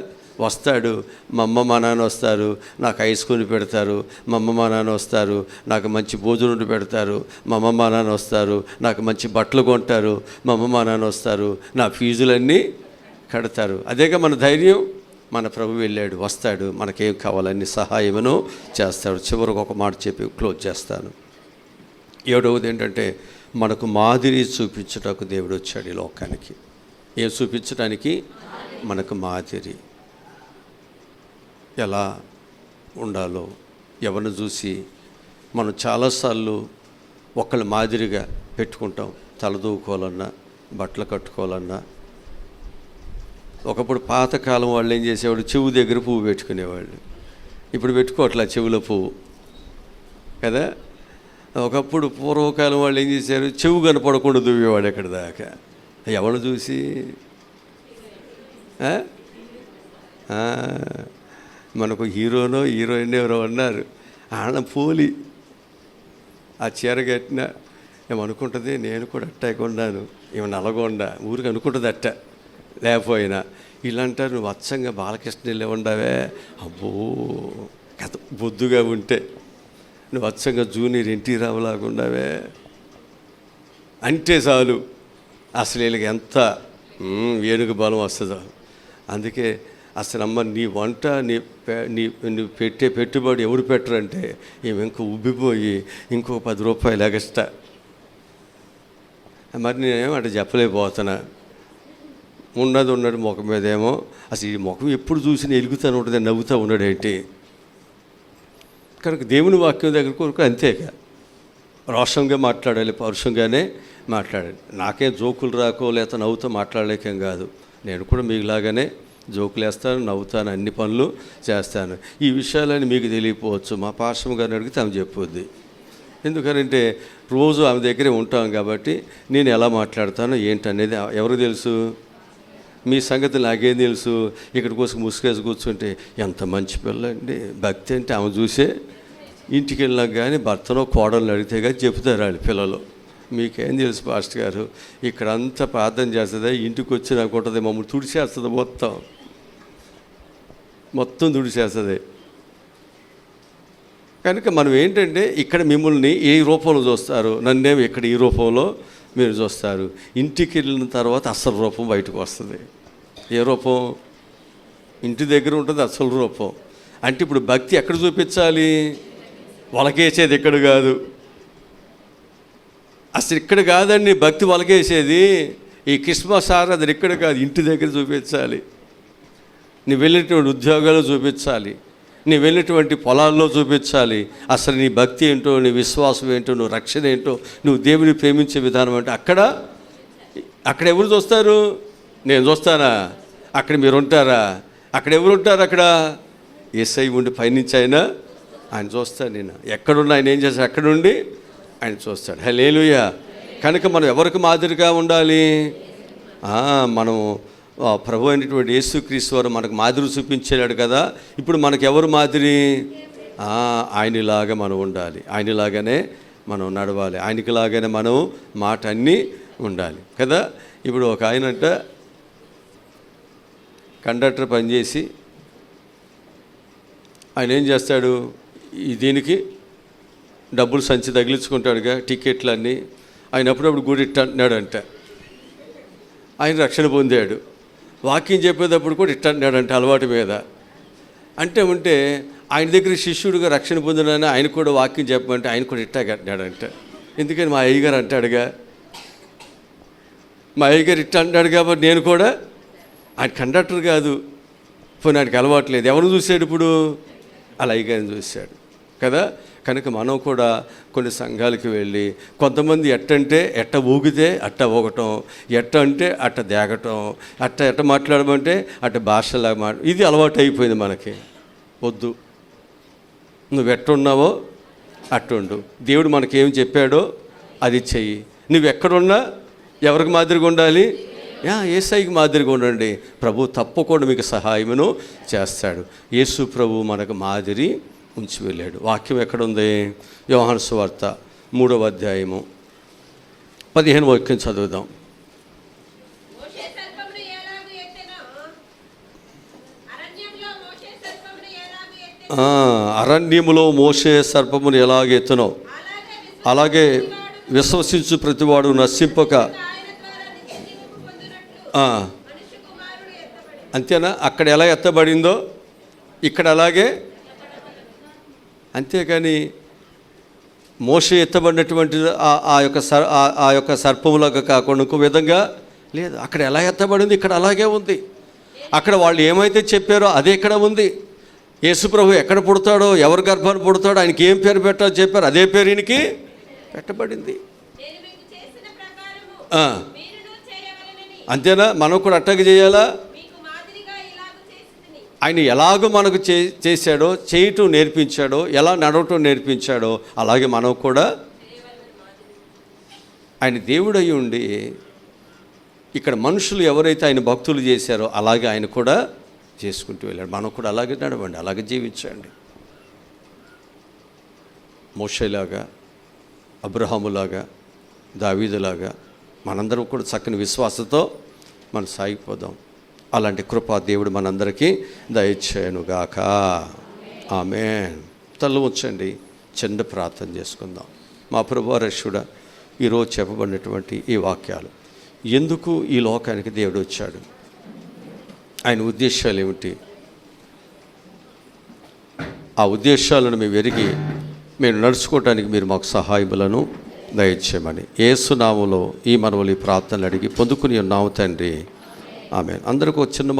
వస్తాడు. మా అమ్మ మా నాన్న వస్తారు, నాకు ఐస్ కొని పెడతారు, మా అమ్మ మా నాన్న వస్తారు, నాకు మంచి భోజనం పెడతారు, మా అమ్మ మా నాన్న వస్తారు, నాకు మంచి బట్టలు కొంటారు, మా అమ్మ మా నాన్న వస్తారు, నా ఫీజులన్నీ కడతారు. అదేగా మన ధైర్యం. మన ప్రభు వెళ్ళాడు, వస్తాడు, మనకేం కావాలన్నీ సహాయమును చేస్తాడు. చివరికి ఒక మాట చెప్పి క్లోజ్ చేస్తాను. 7వది ఏంటంటే మనకు మాదిరి చూపించటకు దేవుడు వచ్చాడు ఈ లోకానికి. ఏం చూపించడానికి? మనకు మాదిరి, ఎలా ఉండాలో. ఎవరిని చూసి మనం చాలాసార్లు ఒకళ్ళ మాదిరిగా పెట్టుకుంటాం. తలదూకోవాలన్నా, బట్టలు కట్టుకోవాలన్నా. ఒకప్పుడు పాతకాలం వాళ్ళు ఏం చేసేవాడు? చెవు దగ్గర పువ్వు పెట్టుకునేవాళ్ళు. ఇప్పుడు పెట్టుకోవట్లా చెవులో పువ్వు కదా. ఒకప్పుడు పూర్వకాలం వాళ్ళు ఏం చేశారు? చెవు కనపడకుండా దువ్వేవాడు ఎక్కడి దాకా. ఎవరిని చూసి? మనకు హీరోనో హీరోయిన్ ఎవరో ఉన్నారు, ఆడ పోలి ఆ చీర కట్టిన ఏమనుకుంటుంది, నేను కూడా అట్టే కొన్నాను, ఏమన్నా నల్లగొండ ఊరికి అనుకుంటుంది అట్ట. లేకపోయినా ఇలా అంటారు, నువ్వు అచ్చంగా బాలకృష్ణ ఉండవే, అబ్బో కథ బొద్దుగా ఉంటే, నువ్వు అచ్చంగా జూనియర్ ఎన్టీ రావులాగా ఉండవే అంటే చాలు అసలు వీళ్ళకి ఎంత ఏనుగు బలం వస్తుందో. అందుకే అసలు అమ్మ నీ వంట నువ్వు పెట్టే పెట్టుబడి ఎవరు పెట్టరంటే ఏమి ఇంకా ఉబ్బిపోయి ఇంకో 10 రూపాయలు ఎగస్ట్రా. మరి నేనేమంటే చెప్పలేకపోతున్నా. ఉన్నాడు ముఖం మీద ఏమో, అసలు ఈ ముఖం ఎప్పుడు చూసినా ఎలుగుతూ ఉంటుంది, నవ్వుతూ ఉన్నాడేంటి. కనుక దేవుని వాక్యం దగ్గర కొరకు అంతేగా రోషంగా మాట్లాడాలి, పరుషంగానే మాట్లాడాలి. నాకేం జోకులు రాకో లేక నవ్వుతూ మాట్లాడలేకేం కాదు. నేను కూడా మీకులాగానే జోకులు వేస్తాను, నవ్వుతాను, అన్ని పనులు చేస్తాను. ఈ విషయాలని మీకు తెలియకపోవచ్చు, మా పాస్టర్ గారిని అడిగితే ఆమె చెప్పుద్ది. ఎందుకనంటే రోజు ఆమె దగ్గరే ఉంటాం కాబట్టి నేను ఎలా మాట్లాడతానో ఏంటనేది ఎవరికి తెలుసు? మీ సంగతి నాకేం తెలుసు? ఇక్కడి కోసం ముసుగేసి కూర్చుంటే ఎంత మంచి పిల్ల అండి, భక్తి అంటే ఆమె చూసే ఇంటికి వెళ్ళినాక కానీ భర్తనో కోడలను అడిగితే కానీ చెప్తారు వాళ్ళు పిల్లలు. మీకేం తెలుసు పాస్టర్ గారు, ఇక్కడ అంతా ప్రార్థన చేస్తుంది, ఇంటికి వచ్చి నాకు ఉంటుంది, మమ్మల్ని తుడిచేస్తుంది, మొత్తం తుడిచేస్తుంది. కనుక మనం ఏంటంటే ఇక్కడ మిమ్మల్ని ఏ రూపంలో చూస్తారు, నన్నేమో ఇక్కడ ఈ రూపంలో మీరు చూస్తారు. ఇంటికి వెళ్ళిన తర్వాత అసలు రూపం బయటకు వస్తుంది. ఏ రూపం? ఇంటి దగ్గర ఉంటుంది అసలు రూపం. అంటే ఇప్పుడు భక్తి ఎక్కడ చూపించాలి? వలకేసేది ఇక్కడ కాదు, అసలు ఇక్కడ కాదండి భక్తి వలకేసేది. ఈ క్రిస్మస్ ఆరాధన ఇక్కడ కాదు, ఇంటి దగ్గర చూపించాలి. నువ్వు వెళ్ళినటువంటి ఉద్యోగాలు చూపించాలి, నువ్వు వెళ్ళినటువంటి పొలాల్లో చూపించాలి. అసలు నీ భక్తి ఏంటో, నీ విశ్వాసం ఏంటో, నువ్వు రక్షణ ఏంటో, నువ్వు దేవుని ప్రేమించే విధానం అంటే అక్కడ ఎవరు చూస్తారు? నేను చూస్తానా? అక్కడ మీరు ఉంటారా? అక్కడ ఎవరు ఉంటారు? అక్కడ యేసై ఉండి పైనుంచి ఆయన చూస్తాడు. నేను ఎక్కడున్నా ఆయన ఏం చేస్తాడు? అక్కడుండి ఆయన చూస్తాడు. హల్లెలూయా. కనుక మనం ఎవరికి మాదిరిగా ఉండాలి? మనం ప్రభు అయినటువంటి యేసుక్రీస్తు వారు మనకు మాదిరి చూపించాడు కదా. ఇప్పుడు మనకు ఎవరు మాదిరి? ఆయనలాగా మనం ఉండాలి, ఆయనలాగానే మనం నడవాలి, ఆయనకిలాగానే మనం మాట అన్నీ ఉండాలి కదా. ఇప్పుడు ఒక ఆయనంట కండక్టర్ పనిచేసి ఆయన ఏం చేస్తాడు? దీనికి డబ్బులు సంచి తగిలించుకుంటాడుగా, టికెట్లన్నీ. ఆయన అప్పుడప్పుడు గుడి ఇట్ట అంటున్నాడంట. ఆయన రక్షణ పొందాడు. వాక్యం చెప్పేటప్పుడు కూడా ఇట్ట అంటున్నాడంట అలవాటు మీద. ఉంటే ఆయన దగ్గర శిష్యుడిగా రక్షణ పొందినని ఆయన కూడా వాక్యం చెప్పమంటే ఆయన కూడా ఇట్టా కట్టినాడంట. ఎందుకని మా అయ్యగారు అంటాడుగా, మా అయ్యగారు ఇట్ట అంటాడు కాబట్టి నేను కూడా. ఆయన కండక్టర్ కాదు, పోనీ ఆయనకి అలవాట్లేదు. ఎవరు చూశాడు ఇప్పుడు? అలా అయ్యగారిని చూశాడు కదా. కనుక మనం కూడా కొన్ని సంఘాలకి వెళ్ళి కొంతమంది ఎట్ట ఊగితే అట్ట ఊగటం, అంటే అట్ట దేగటం, ఎట్ట మాట్లాడమంటే అట్ట భాషలాగా ఇది అలవాటు అయిపోయింది మనకి. వద్దు, నువ్వు ఎట్టున్నావో అట్టుండు. దేవుడు మనకేం చెప్పాడో అది చెయ్యి. నువ్వు ఎక్కడున్నా ఎవరికి మాదిరిగా ఉండాలి? యేసయ్యకి మాదిరిగా ఉండండి. ప్రభు తప్పకుండా మీకు సహాయమును చేస్తాడు. యేసు ప్రభు మనకు మాదిరి ఉంచి వెళ్ళాడు. వాక్యం ఎక్కడుంది? యోహాను సువార్త 3వ అధ్యాయము 15వ వాక్యం చదువుదాం. అరణ్యములో మోషే సర్పమును ఎలాగెత్తునో అలాగే విశ్వసించు ప్రతివాడు నశింపక. అంతేనా? అక్కడ ఎలా ఎత్తబడిందో ఇక్కడ అలాగే. అంతేకాని మోషే ఎత్తబడినటువంటి ఆ యొక్క సర్పములాగా కాకుండా ఇంకో విధంగా లేదు. అక్కడ ఎలా ఎత్తబడింది ఇక్కడ అలాగే ఉంది. అక్కడ వాళ్ళు ఏమైతే చెప్పారో అదే ఇక్కడ ఉంది. యేసుప్రభు ఎక్కడ పుడతాడో, ఎవరి గర్భాన్ని పుడతాడో, ఆయనకి ఏం పేరు పెట్టాలో చెప్పారు, అదే పేరు ఈయనకి పెట్టబడింది. అంతేనా? మనం కూడా అట్టగా చేయాలా? ఆయన ఎలాగో మనకు చేశాడో, చేయటం నేర్పించాడో, ఎలా నడవటం నేర్పించాడో అలాగే మనం కూడా. ఆయన దేవుడు అయి ఉండి ఇక్కడ మనుషులు ఎవరైతే ఆయన భక్తులు చేశారో అలాగే ఆయన కూడా చేసుకుంటూ వెళ్ళాడు. మనం కూడా అలాగే నడవండి, అలాగే జీవించండి. మోషేలాగా, అబ్రహాములాగా, దావీదులాగా మనందరం కూడా చక్కని విశ్వాసంతో మనం సాగిపోదాం. అలాంటి కృపా దేవుడు మనందరికీ దయచేయనుగాక. ఆమేన్. తల ఉంచండి, చిన్న ప్రార్థన చేసుకుందాం. మా ప్రభువా రక్షకుడా, ఈరోజు చెప్పబడినటువంటి ఈ వాక్యాలు ఎందుకు ఈ లోకానికి దేవుడు వచ్చాడు, ఆయన ఉద్దేశాలు ఏమిటి, ఆ ఉద్దేశాలను మేము ఎరిగి మేము నడుచుకోవటానికి మీరు మాకు సహాయములను దయచేయమని యేసు నామములో ఈ మనవలు ఈ ప్రార్థనలు అడిగి పొందుకుని ఉన్నాము తండ్రి. ఆమేన్. అందరికీ చిన్న